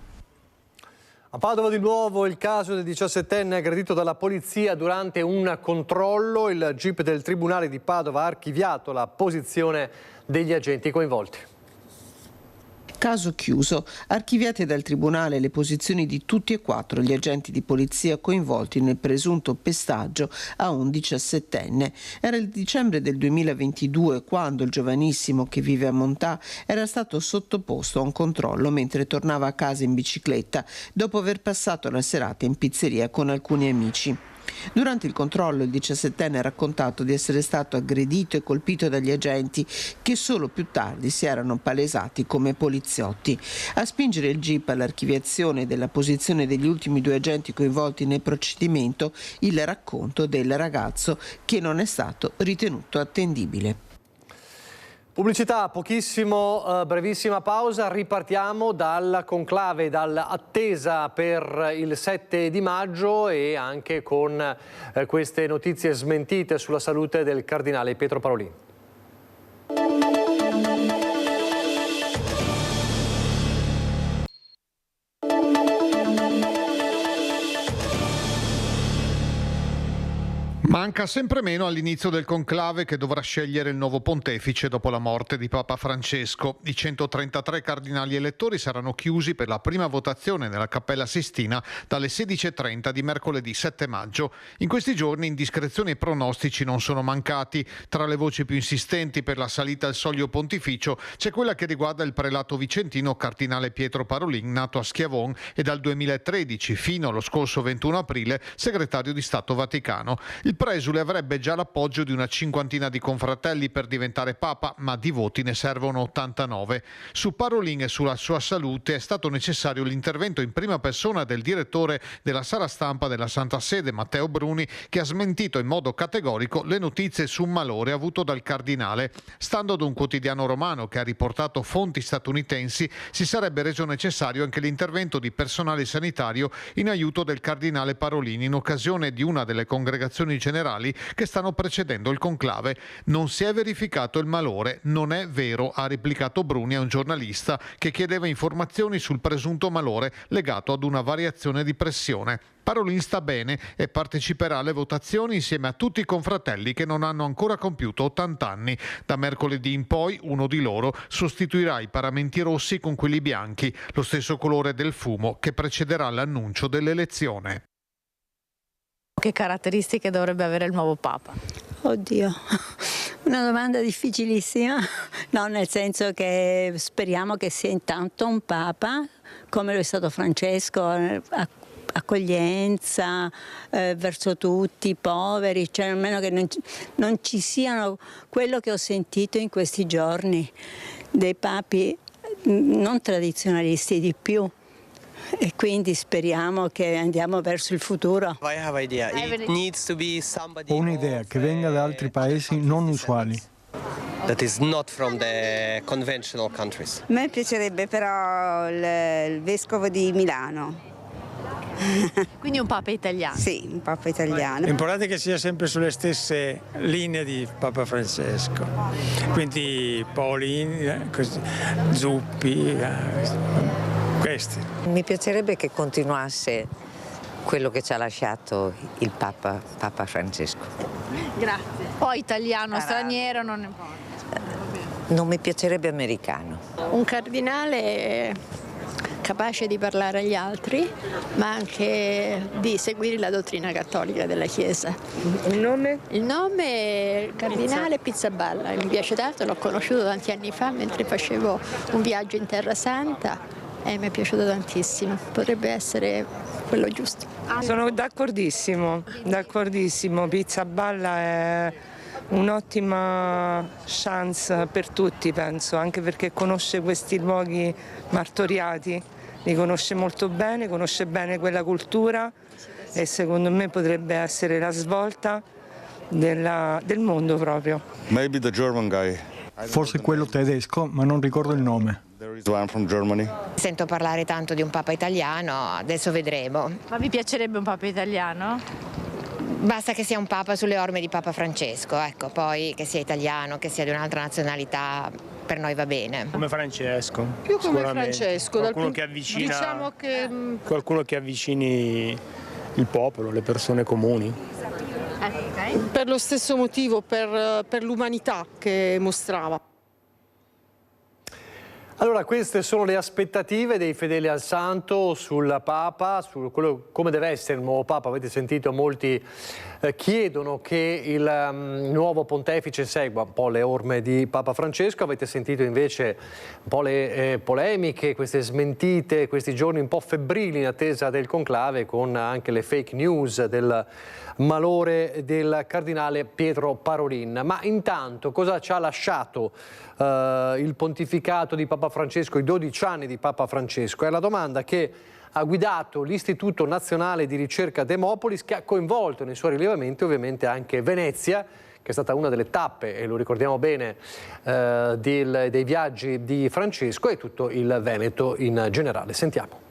A Padova di nuovo il caso del 17enne aggredito dalla polizia durante un controllo. Il GIP del Tribunale di Padova ha archiviato la posizione degli agenti coinvolti. Caso chiuso. Archiviate dal Tribunale le posizioni di tutti e 4 gli agenti di polizia coinvolti nel presunto pestaggio a un 17enne. Era il dicembre del 2022 quando il giovanissimo, che vive a Montà, era stato sottoposto a un controllo mentre tornava a casa in bicicletta dopo aver passato la serata in pizzeria con alcuni amici. Durante il controllo il 17enne ha raccontato di essere stato aggredito e colpito dagli agenti che solo più tardi si erano palesati come poliziotti. A spingere il GIP all'archiviazione della posizione degli ultimi 2 agenti coinvolti nel procedimento, il racconto del ragazzo che non è stato ritenuto attendibile. Pubblicità, pochissimo, brevissima pausa, ripartiamo dal conclave, dall'attesa per il 7 di maggio e anche con queste notizie smentite sulla salute del cardinale Pietro Parolin. Manca sempre meno all'inizio del conclave che dovrà scegliere il nuovo pontefice dopo la morte di Papa Francesco. I 133 cardinali elettori saranno chiusi per la prima votazione nella Cappella Sistina dalle 16:30 di mercoledì 7 maggio. In questi giorni indiscrezioni e pronostici non sono mancati. Tra le voci più insistenti per la salita al soglio pontificio c'è quella che riguarda il prelato vicentino cardinale Pietro Parolin, nato a Schiavon e dal 2013 fino allo scorso 21 aprile segretario di Stato Vaticano. Il Presule avrebbe già l'appoggio di una cinquantina di confratelli per diventare Papa, ma di voti ne servono 89. Su Parolin e sulla sua salute è stato necessario l'intervento in prima persona del direttore della sala stampa della Santa Sede, Matteo Bruni, che ha smentito in modo categorico le notizie su un malore avuto dal cardinale. Stando ad un quotidiano romano che ha riportato fonti statunitensi, si sarebbe reso necessario anche l'intervento di personale sanitario in aiuto del cardinale Parolin in occasione di una delle congregazioni generali che stanno precedendo il conclave. Non si è verificato il malore, non è vero, ha replicato Bruni a un giornalista che chiedeva informazioni sul presunto malore legato ad una variazione di pressione. Parolin sta bene e parteciperà alle votazioni insieme a tutti i confratelli che non hanno ancora compiuto 80 anni. Da mercoledì in poi uno di loro sostituirà i paramenti rossi con quelli bianchi, lo stesso colore del fumo che precederà l'annuncio dell'elezione. Che caratteristiche dovrebbe avere il nuovo Papa? Oddio, una domanda difficilissima, no, nel senso che speriamo che sia intanto un Papa, come lo è stato Francesco, accoglienza verso tutti i poveri, cioè almeno che non ci siano quello che ho sentito in questi giorni, dei papi non tradizionalisti di più. E quindi speriamo che andiamo verso il futuro. Ho un'idea che venga da altri paesi non usuali. That is not from the conventional countries. A me piacerebbe però il vescovo di Milano. Quindi un Papa italiano? Sì, un Papa italiano. L'importante è che sia sempre sulle stesse linee di Papa Francesco. Quindi Paolin, Zuppi, questi. Mi piacerebbe che continuasse quello che ci ha lasciato il Papa Francesco. Grazie. Poi italiano, straniero, non ne importa. Non mi piacerebbe americano. Un cardinale capace di parlare agli altri, ma anche di seguire la dottrina cattolica della Chiesa. Il nome? Il nome è Cardinale Pizzaballa, mi piace tanto, l'ho conosciuto tanti anni fa mentre facevo un viaggio in Terra Santa e mi è piaciuto tantissimo, potrebbe essere quello giusto. Sono d'accordissimo, Pizzaballa è un'ottima chance per tutti, penso, anche perché conosce questi luoghi martoriati, li conosce molto bene, conosce bene quella cultura e secondo me potrebbe essere la svolta del mondo proprio. Maybe the German guy. Forse quello tedesco, ma non ricordo il nome. Sento parlare tanto di un Papa italiano, adesso vedremo. Ma vi piacerebbe un Papa italiano? Basta che sia un Papa sulle orme di Papa Francesco, ecco, poi che sia italiano, che sia di un'altra nazionalità, per noi va bene. Come Francesco. Più come Francesco. Qualcuno che avvicina, diciamo che qualcuno che avvicini il popolo, le persone comuni. per lo stesso motivo, per l'umanità che mostrava. Allora, queste sono le aspettative dei fedeli al Santo sul Papa, su quello, come deve essere il nuovo Papa. Avete sentito, molti chiedono che il nuovo pontefice segua un po' le orme di Papa Francesco. Avete sentito invece un po' le polemiche, queste smentite, questi giorni un po' febbrili in attesa del conclave, con anche le fake news del malore del cardinale Pietro Parolin. Ma intanto cosa ci ha lasciato il pontificato di Papa Francesco, i 12 anni di Papa Francesco? È la domanda che ha guidato l'Istituto Nazionale di Ricerca Demopolis, che ha coinvolto nei suoi rilevamenti ovviamente anche Venezia, che è stata una delle tappe, e lo ricordiamo bene, dei viaggi di Francesco, e tutto il Veneto in generale. Sentiamo.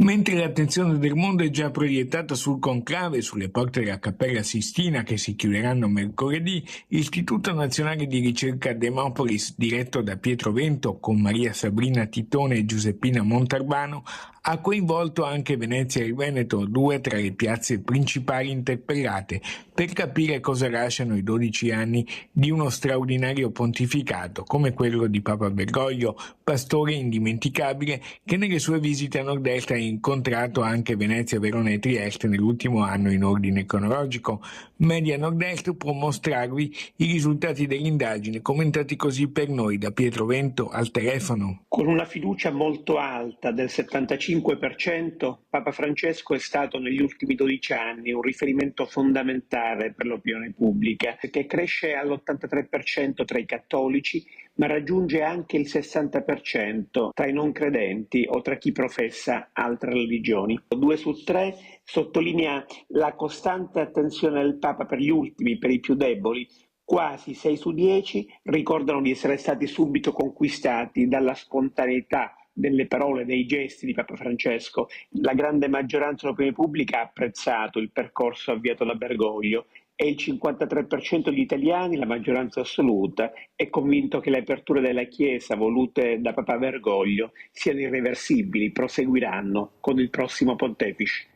Mentre l'attenzione del mondo è già proiettata sul conclave, sulle porte della Cappella Sistina che si chiuderanno mercoledì, l'Istituto Nazionale di Ricerca Demopolis, diretto da Pietro Vento con Maria Sabrina Titone e Giuseppina Montarbano, ha coinvolto anche Venezia e il Veneto, due tra le piazze principali interpellate, per capire cosa lasciano i 12 anni di uno straordinario pontificato come quello di Papa Bergoglio, pastore indimenticabile che nelle sue visite a Nord-Est ha incontrato anche Venezia, Verona e Trieste nell'ultimo anno in ordine cronologico. Media Nord-Est può mostrarvi i risultati dell'indagine, commentati così per noi da Pietro Vento al telefono. Con una fiducia molto alta del 75% 65%, Papa Francesco è stato negli ultimi 12 anni un riferimento fondamentale per l'opinione pubblica, che cresce all'83% tra i cattolici, ma raggiunge anche il 60% tra i non credenti o tra chi professa altre religioni. 2 su 3 sottolinea la costante attenzione del Papa per gli ultimi, per i più deboli. Quasi 6 su 10 ricordano di essere stati subito conquistati dalla spontaneità delle parole, dei gesti di Papa Francesco. La grande maggioranza dell'opinione pubblica ha apprezzato il percorso avviato da Bergoglio e il 53% degli italiani, la maggioranza assoluta, è convinto che le aperture della Chiesa volute da Papa Bergoglio siano irreversibili, proseguiranno con il prossimo pontefice.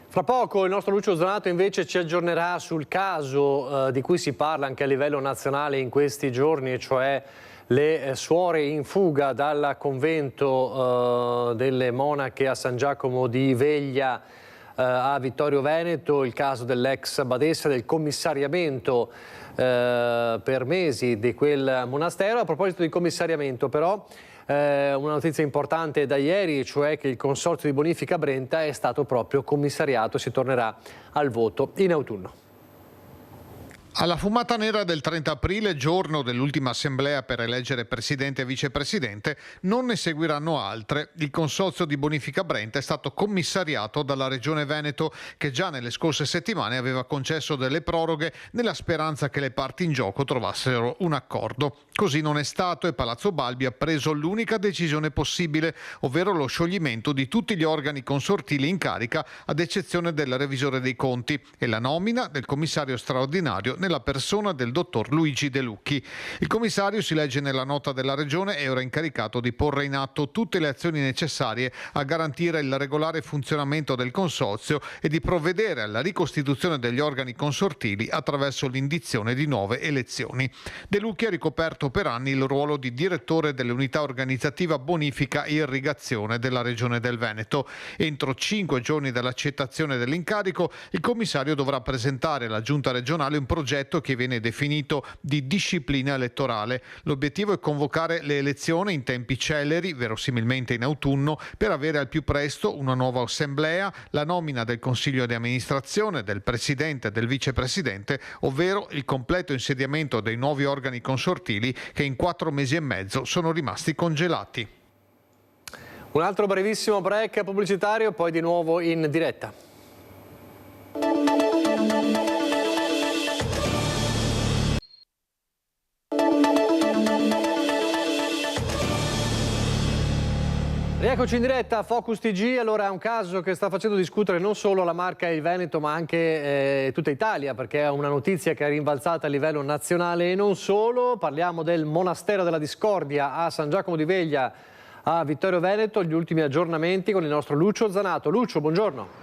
Fra poco il nostro Lucio Zanato invece ci aggiornerà sul caso di cui si parla anche a livello nazionale in questi giorni, cioè le suore in fuga dal convento delle monache a San Giacomo di Veglia a Vittorio Veneto, il caso dell'ex badessa, del commissariamento per mesi di quel monastero. A proposito di commissariamento però, una notizia importante da ieri, cioè che il consorzio di bonifica Brenta è stato proprio commissariato, si tornerà al voto in autunno. Alla fumata nera del 30 aprile, giorno dell'ultima assemblea per eleggere presidente e vicepresidente, non ne seguiranno altre. Il consorzio di bonifica Brenta è stato commissariato dalla Regione Veneto, che già nelle scorse settimane aveva concesso delle proroghe nella speranza che le parti in gioco trovassero un accordo. Così non è stato e Palazzo Balbi ha preso l'unica decisione possibile, ovvero lo scioglimento di tutti gli organi consortili in carica, ad eccezione del revisore dei conti, e la nomina del commissario straordinario nella persona del dottor Luigi De Lucchi. Il commissario, si legge nella nota della Regione, è ora incaricato di porre in atto tutte le azioni necessarie a garantire il regolare funzionamento del consorzio e di provvedere alla ricostituzione degli organi consortili attraverso l'indizione di nuove elezioni. De Lucchi ha ricoperto per anni il ruolo di direttore dell'unità organizzativa bonifica e irrigazione della Regione del Veneto. Entro 5 giorni dall'accettazione dell'incarico, il commissario dovrà presentare alla Giunta regionale un progetto che viene definito di disciplina elettorale. L'obiettivo è convocare le elezioni in tempi celeri, verosimilmente in autunno, per avere al più presto una nuova assemblea, la nomina del consiglio di amministrazione, del presidente e del vicepresidente, ovvero il completo insediamento dei nuovi organi consortili che in 4 mesi e mezzo sono rimasti congelati. Un altro brevissimo break pubblicitario, poi di nuovo in diretta. Rieccoci in diretta a Focus TG. Allora, è un caso che sta facendo discutere non solo la Marca e il Veneto, ma anche tutta Italia, perché è una notizia che è rinbalzata a livello nazionale e non solo. Parliamo del Monastero della Discordia a San Giacomo di Veglia a Vittorio Veneto. Gli ultimi aggiornamenti con il nostro Lucio Zanato. Lucio, buongiorno.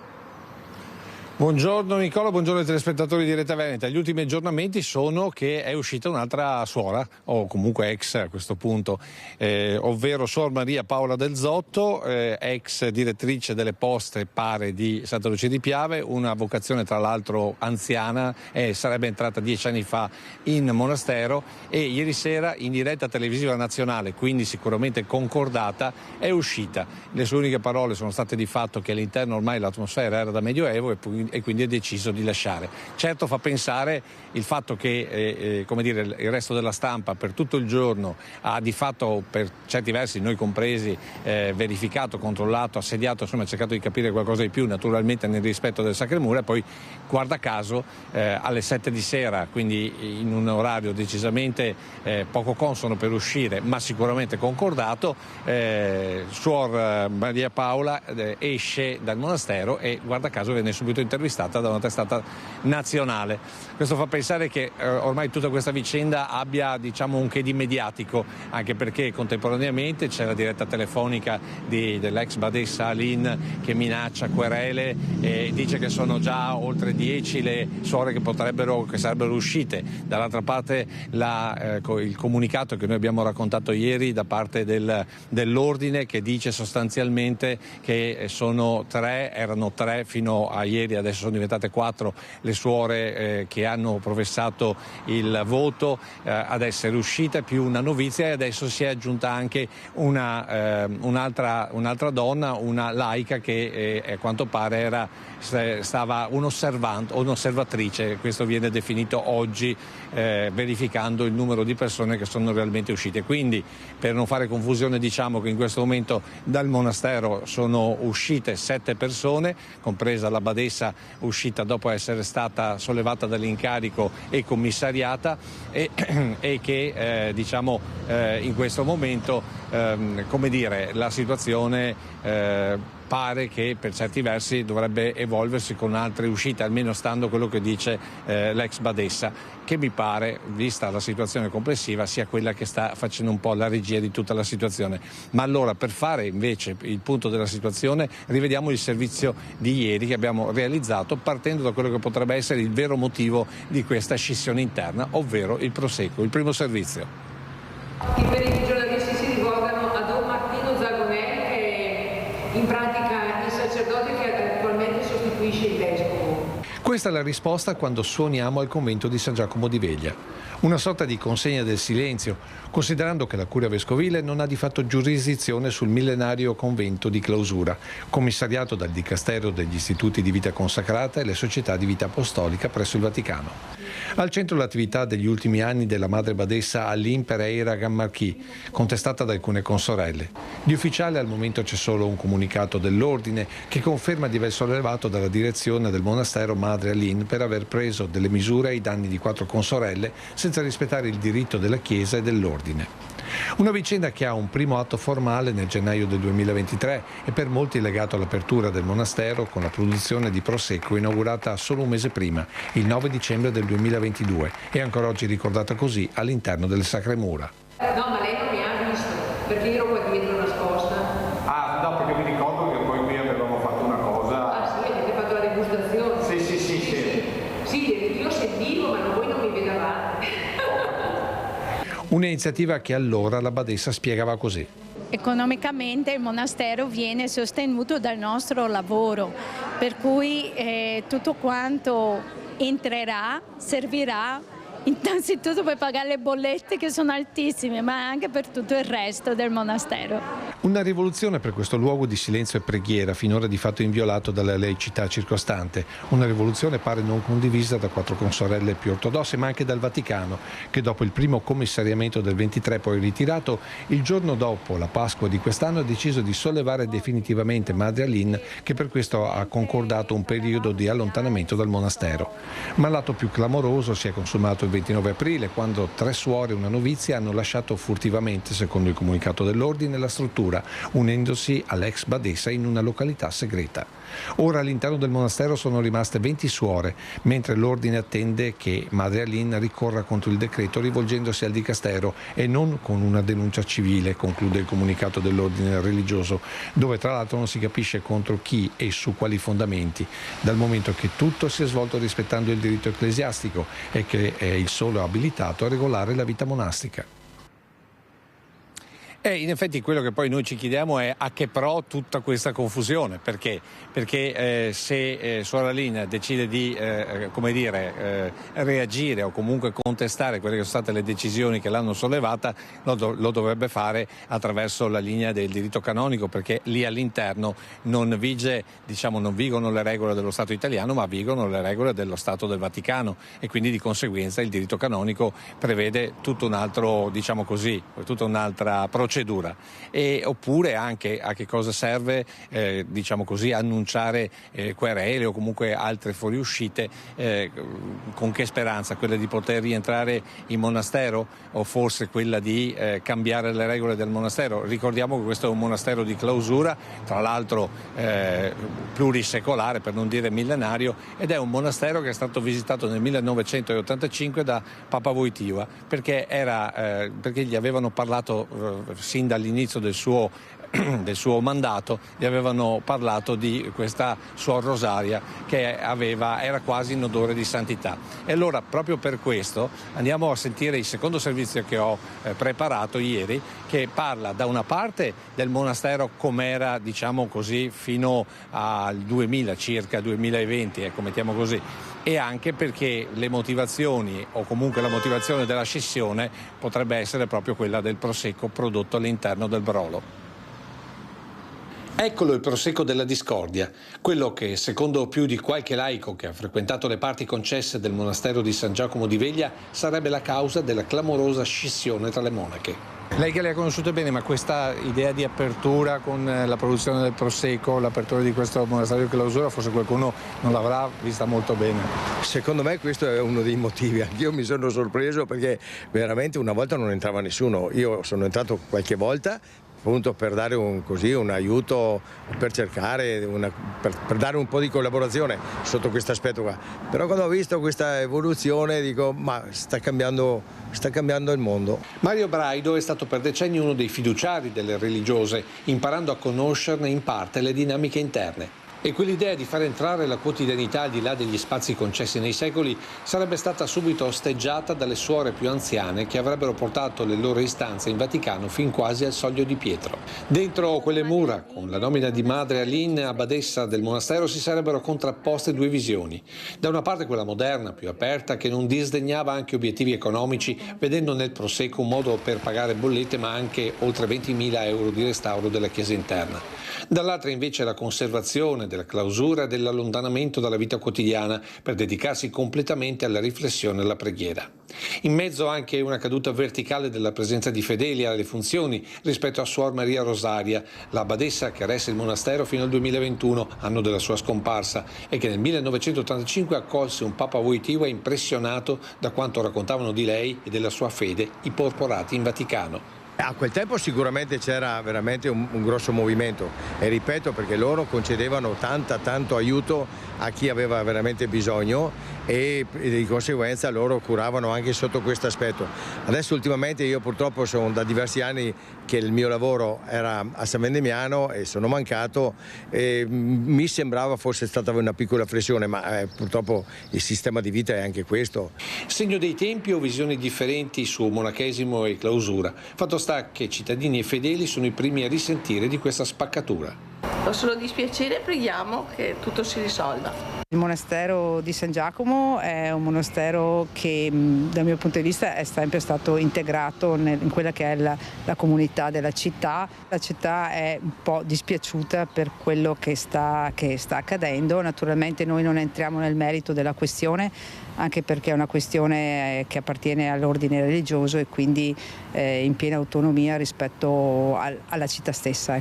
Buongiorno Nicola, buongiorno ai telespettatori di Rete Veneta. Gli ultimi aggiornamenti sono che è uscita un'altra suora, o comunque ex a questo punto, ovvero Suor Maria Paola Del Zotto, ex direttrice delle poste pare di Santa Lucia di Piave, una vocazione tra l'altro anziana, sarebbe entrata 10 anni fa in monastero e ieri sera in diretta televisiva nazionale, quindi sicuramente concordata, è uscita. Le sue uniche parole sono state di fatto che all'interno ormai l'atmosfera era da medioevo e quindi ha deciso di lasciare. Certo fa pensare il fatto che come dire, il resto della stampa per tutto il giorno ha di fatto, per certi versi noi compresi, verificato, controllato, assediato, insomma cercato di capire qualcosa di più, naturalmente nel rispetto delle Sacre Mura, e poi guarda caso alle 7 di sera, quindi in un orario decisamente poco consono per uscire, ma sicuramente concordato, Suor Maria Paola esce dal monastero e guarda caso viene subito intervistata da una testata nazionale. Questo fa pensare che ormai tutta questa vicenda abbia, diciamo, un che di mediatico, anche perché contemporaneamente c'è la diretta telefonica dell'ex badessa Alin che minaccia querele e dice che sono già oltre 10 le suore che sarebbero uscite. Dall'altra parte il comunicato che noi abbiamo raccontato ieri da parte dell'ordine, che dice sostanzialmente che erano tre fino a ieri adesso sono diventate 4 le suore che hanno professato il voto ad essere uscite, più una novizia, e adesso si è aggiunta anche un'altra donna, una laica che a quanto pare stava un'osservatrice, questo viene definito oggi, verificando il numero di persone che sono realmente uscite. Quindi, per non fare confusione, diciamo che in questo momento dal monastero sono uscite 7 persone, compresa la badessa uscita dopo essere stata sollevata dall'incarico e commissariata, e che in questo momento la situazione pare che per certi versi dovrebbe evolversi con altre uscite, almeno stando a quello che dice l'ex badessa, che mi pare, vista la situazione complessiva, sia quella che sta facendo un po' la regia di tutta la situazione. Ma allora, per fare invece il punto della situazione, rivediamo il servizio di ieri che abbiamo realizzato, partendo da quello che potrebbe essere il vero motivo di questa scissione interna, ovvero il Prosecco, il primo servizio. I giornalisti si rivolgano a Don Martino Zagonè, che è in pratica il sacerdote che attualmente sostituisce il vescovo. Questa è la risposta quando suoniamo al convento di San Giacomo di Veglia. Una sorta di consegna del silenzio, considerando che la curia vescovile non ha di fatto giurisdizione sul millenario convento di clausura, commissariato dal Dicastero degli Istituti di Vita Consacrata e le Società di Vita Apostolica presso il Vaticano. Al centro l'attività degli ultimi anni della madre badessa Aline Pereira Gammarchi, contestata da alcune consorelle. Di ufficiale al momento c'è solo un comunicato dell'ordine che conferma di aver sollevato dalla direzione del monastero madre Aline per aver preso delle misure ai danni di 4 consorelle senza rispettare il diritto della Chiesa e dell'ordine. Una vicenda che ha un primo atto formale nel gennaio del 2023 e per molti legato all'apertura del monastero con la produzione di Prosecco inaugurata solo un mese prima, il 9 dicembre del 2022, e ancora oggi ricordata così all'interno delle Sacre Mura. No, ma lei non mi ha visto, perché io ero qua dietro nascosta. Ah, no, perché mi ricordo che poi qui avevamo fatto una cosa. Ah sì, avete fatto la degustazione? Sì. Sì, io sentivo, ma voi non mi vedevate. Un'iniziativa che allora la badessa spiegava così. Economicamente il monastero viene sostenuto dal nostro lavoro, per cui tutto quanto entrerà servirà innanzitutto per pagare le bollette che sono altissime, ma anche per tutto il resto del monastero. Una rivoluzione per questo luogo di silenzio e preghiera, finora di fatto inviolato dalla laicità circostante. Una rivoluzione pare non condivisa da 4 consorelle più ortodosse, ma anche dal Vaticano, che dopo il primo commissariamento del 23 poi ritirato, il giorno dopo la Pasqua di quest'anno ha deciso di sollevare definitivamente Madre Aline, che per questo ha concordato un periodo di allontanamento dal monastero. Ma l'atto più clamoroso si è consumato il 29 aprile, quando 3 suore e una novizia hanno lasciato furtivamente, secondo il comunicato dell'ordine, la struttura, unendosi all'ex badessa in una località segreta. Ora all'interno del monastero sono rimaste 20 suore, mentre l'ordine attende che Madre Aline ricorra contro il decreto rivolgendosi al Dicastero e non con una denuncia civile, conclude il comunicato dell'ordine religioso, dove tra l'altro non si capisce contro chi e su quali fondamenti, dal momento che tutto si è svolto rispettando il diritto ecclesiastico e che è il solo abilitato a regolare la vita monastica. In effetti quello che poi noi ci chiediamo è a che pro tutta questa confusione, perché se Suor Aline decide di reagire o comunque contestare quelle che sono state le decisioni che l'hanno sollevata, lo dovrebbe fare attraverso la linea del diritto canonico, perché lì all'interno non vigono le regole dello Stato italiano, ma vigono le regole dello Stato del Vaticano, e quindi di conseguenza il diritto canonico prevede tutto un altro, tutta un'altra procedura. Oppure anche a che cosa serve annunciare querele o comunque altre fuoriuscite, con che speranza? Quella di poter rientrare in monastero o forse quella di cambiare le regole del monastero? Ricordiamo che questo è un monastero di clausura, tra l'altro plurisecolare, per non dire millenario, ed è un monastero che è stato visitato nel 1985 da Papa Wojtyła, perché gli avevano parlato sin dall'inizio del suo del suo mandato gli avevano parlato di questa Suor Rosaria che era quasi in odore di santità. E allora proprio per questo andiamo a sentire il secondo servizio che ho preparato ieri, che parla da una parte del monastero com'era, diciamo così, fino al 2000 circa, 2020, ecco, mettiamo così, e anche perché le motivazioni, o comunque la motivazione della scissione, potrebbe essere proprio quella del prosecco prodotto all'interno del brolo. Eccolo il prosecco della discordia, quello che, secondo più di qualche laico che ha frequentato le parti concesse del monastero di San Giacomo di Veglia, sarebbe la causa della clamorosa scissione tra le monache. Lei che le ha conosciute bene, ma questa idea di apertura con la produzione del prosecco, l'apertura di questo monastero di clausura, forse qualcuno non l'avrà vista molto bene. Secondo me questo è uno dei motivi. Anch'io mi sono sorpreso perché veramente una volta non entrava nessuno. Io sono entrato qualche volta appunto per dare un aiuto, per cercare, per dare un po' di collaborazione sotto questo aspetto qua. Però quando ho visto questa evoluzione dico, ma sta cambiando il mondo. Mario Braido è stato per decenni uno dei fiduciari delle religiose, imparando a conoscerne in parte le dinamiche interne. E quell'idea di far entrare la quotidianità al di là degli spazi concessi nei secoli sarebbe stata subito osteggiata dalle suore più anziane che avrebbero portato le loro istanze in Vaticano fin quasi al Soglio di Pietro. Dentro quelle mura, con la nomina di Madre Aline, abbadessa del monastero, si sarebbero contrapposte due visioni. Da una parte quella moderna, più aperta, che non disdegnava anche obiettivi economici, vedendo nel prosecco un modo per pagare bollette ma anche oltre 20.000 euro di restauro della chiesa interna. Dall'altra invece la conservazione della clausura e dell'allontanamento dalla vita quotidiana per dedicarsi completamente alla riflessione e alla preghiera. In mezzo anche una caduta verticale della presenza di fedeli alle funzioni rispetto a Suor Maria Rosaria, la abbadessa che resse il monastero fino al 2021, anno della sua scomparsa, e che nel 1985 accolse un Papa Wojtyła impressionato da quanto raccontavano di lei e della sua fede i porporati in Vaticano. A quel tempo sicuramente c'era veramente un grosso movimento e ripeto perché loro concedevano tanto aiuto a chi aveva veramente bisogno e di conseguenza loro curavano anche sotto questo aspetto. Adesso ultimamente io purtroppo sono da diversi anni che il mio lavoro era a San Vendemiano e sono mancato e mi sembrava fosse stata una piccola flessione, ma purtroppo il sistema di vita è anche questo. Segno dei tempi o visioni differenti su monachesimo e clausura. Fatto sta che cittadini e fedeli sono i primi a risentire di questa spaccatura. Ho solo dispiacere e preghiamo che tutto si risolva. Il monastero di San Giacomo è un monastero che dal mio punto di vista è sempre stato integrato in quella che è la comunità della città. La città è un po' dispiaciuta per quello che sta accadendo. Naturalmente noi non entriamo nel merito della questione, anche perché è una questione che appartiene all'ordine religioso e quindi in piena autonomia rispetto alla città stessa.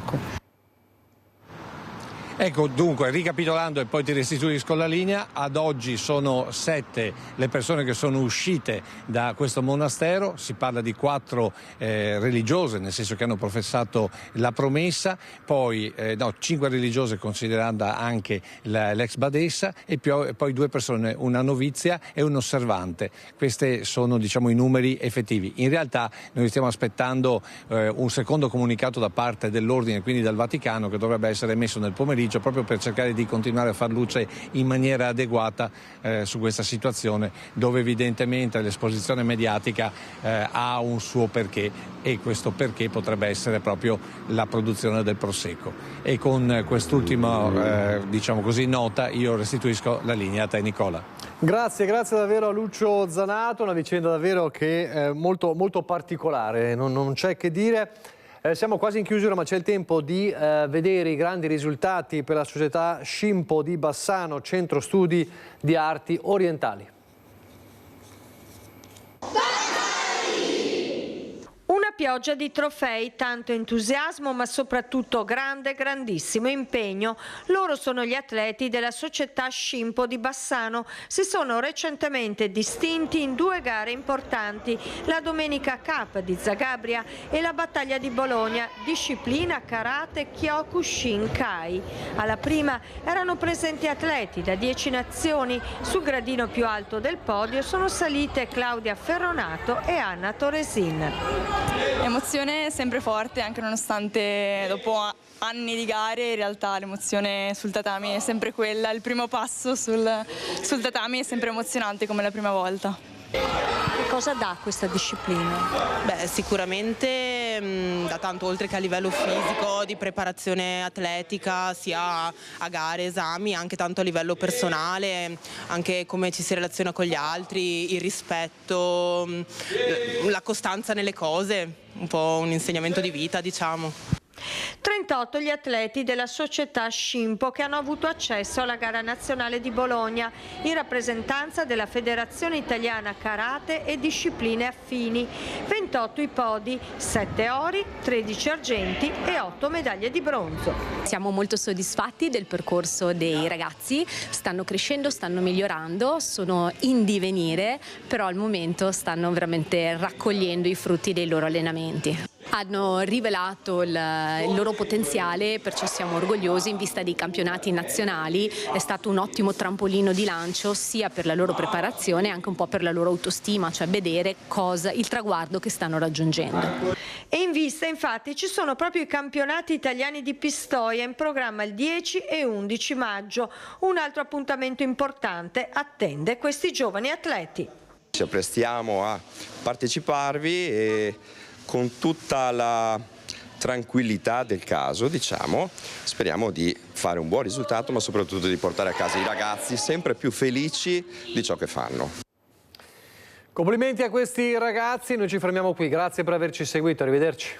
Ecco, dunque, ricapitolando e poi ti restituisco la linea, ad oggi sono 7 le persone che sono uscite da questo monastero, si parla di 4 religiose, nel senso che hanno professato la promessa, poi 5 religiose considerando anche l'ex badessa e poi 2 persone, una novizia e un osservante. Questi sono i numeri effettivi. In realtà noi stiamo aspettando un secondo comunicato da parte dell'ordine, quindi dal Vaticano, che dovrebbe essere emesso nel pomeriggio, proprio per cercare di continuare a far luce in maniera adeguata su questa situazione, dove evidentemente l'esposizione mediatica ha un suo perché, e questo perché potrebbe essere proprio la produzione del prosecco. E con quest'ultima nota io restituisco la linea a te, Nicola. Grazie davvero a Lucio Zanato, una vicenda davvero che è molto, molto particolare, non c'è che dire. Siamo quasi in chiusura, ma c'è il tempo di vedere i grandi risultati per la società Scimpo di Bassano, centro studi di arti orientali. Una pioggia di trofei, tanto entusiasmo ma soprattutto grandissimo impegno. Loro sono gli atleti della società Scimpo di Bassano. Si sono recentemente distinti in 2 gare importanti, la Domenica Cup di Zagabria e la Battaglia di Bologna, disciplina karate Kyokushin Kai. Alla prima erano presenti atleti da 10 nazioni. Sul gradino più alto del podio sono salite Claudia Ferronato e Anna Toresin. Emozione sempre forte, anche nonostante dopo anni di gare in realtà l'emozione sul tatami è sempre quella, il primo passo sul tatami è sempre emozionante come la prima volta. Che cosa dà questa disciplina? Beh, sicuramente da tanto, oltre che a livello fisico, di preparazione atletica, sia a gare, esami, anche tanto a livello personale, anche come ci si relaziona con gli altri, il rispetto, la costanza nelle cose, un po' un insegnamento di vita, diciamo. 38 gli atleti della società Scimpo che hanno avuto accesso alla gara nazionale di Bologna in rappresentanza della Federazione Italiana Karate e discipline affini. 28 i podi, 7 ori, 13 argenti e 8 medaglie di bronzo. Siamo molto soddisfatti del percorso dei ragazzi, stanno crescendo, stanno migliorando, sono in divenire, però al momento stanno veramente raccogliendo i frutti dei loro allenamenti. Hanno rivelato il loro potenziale, perciò siamo orgogliosi in vista dei campionati nazionali. È stato un ottimo trampolino di lancio sia per la loro preparazione e anche un po' per la loro autostima, cioè vedere il traguardo che stanno raggiungendo. E in vista infatti ci sono proprio i campionati italiani di Pistoia in programma il 10 e 11 maggio. Un altro appuntamento importante attende questi giovani atleti. Ci apprestiamo a parteciparvi e con tutta la tranquillità del caso, diciamo, speriamo di fare un buon risultato, ma soprattutto di portare a casa i ragazzi sempre più felici di ciò che fanno. Complimenti a questi ragazzi, noi ci fermiamo qui, grazie per averci seguito, arrivederci.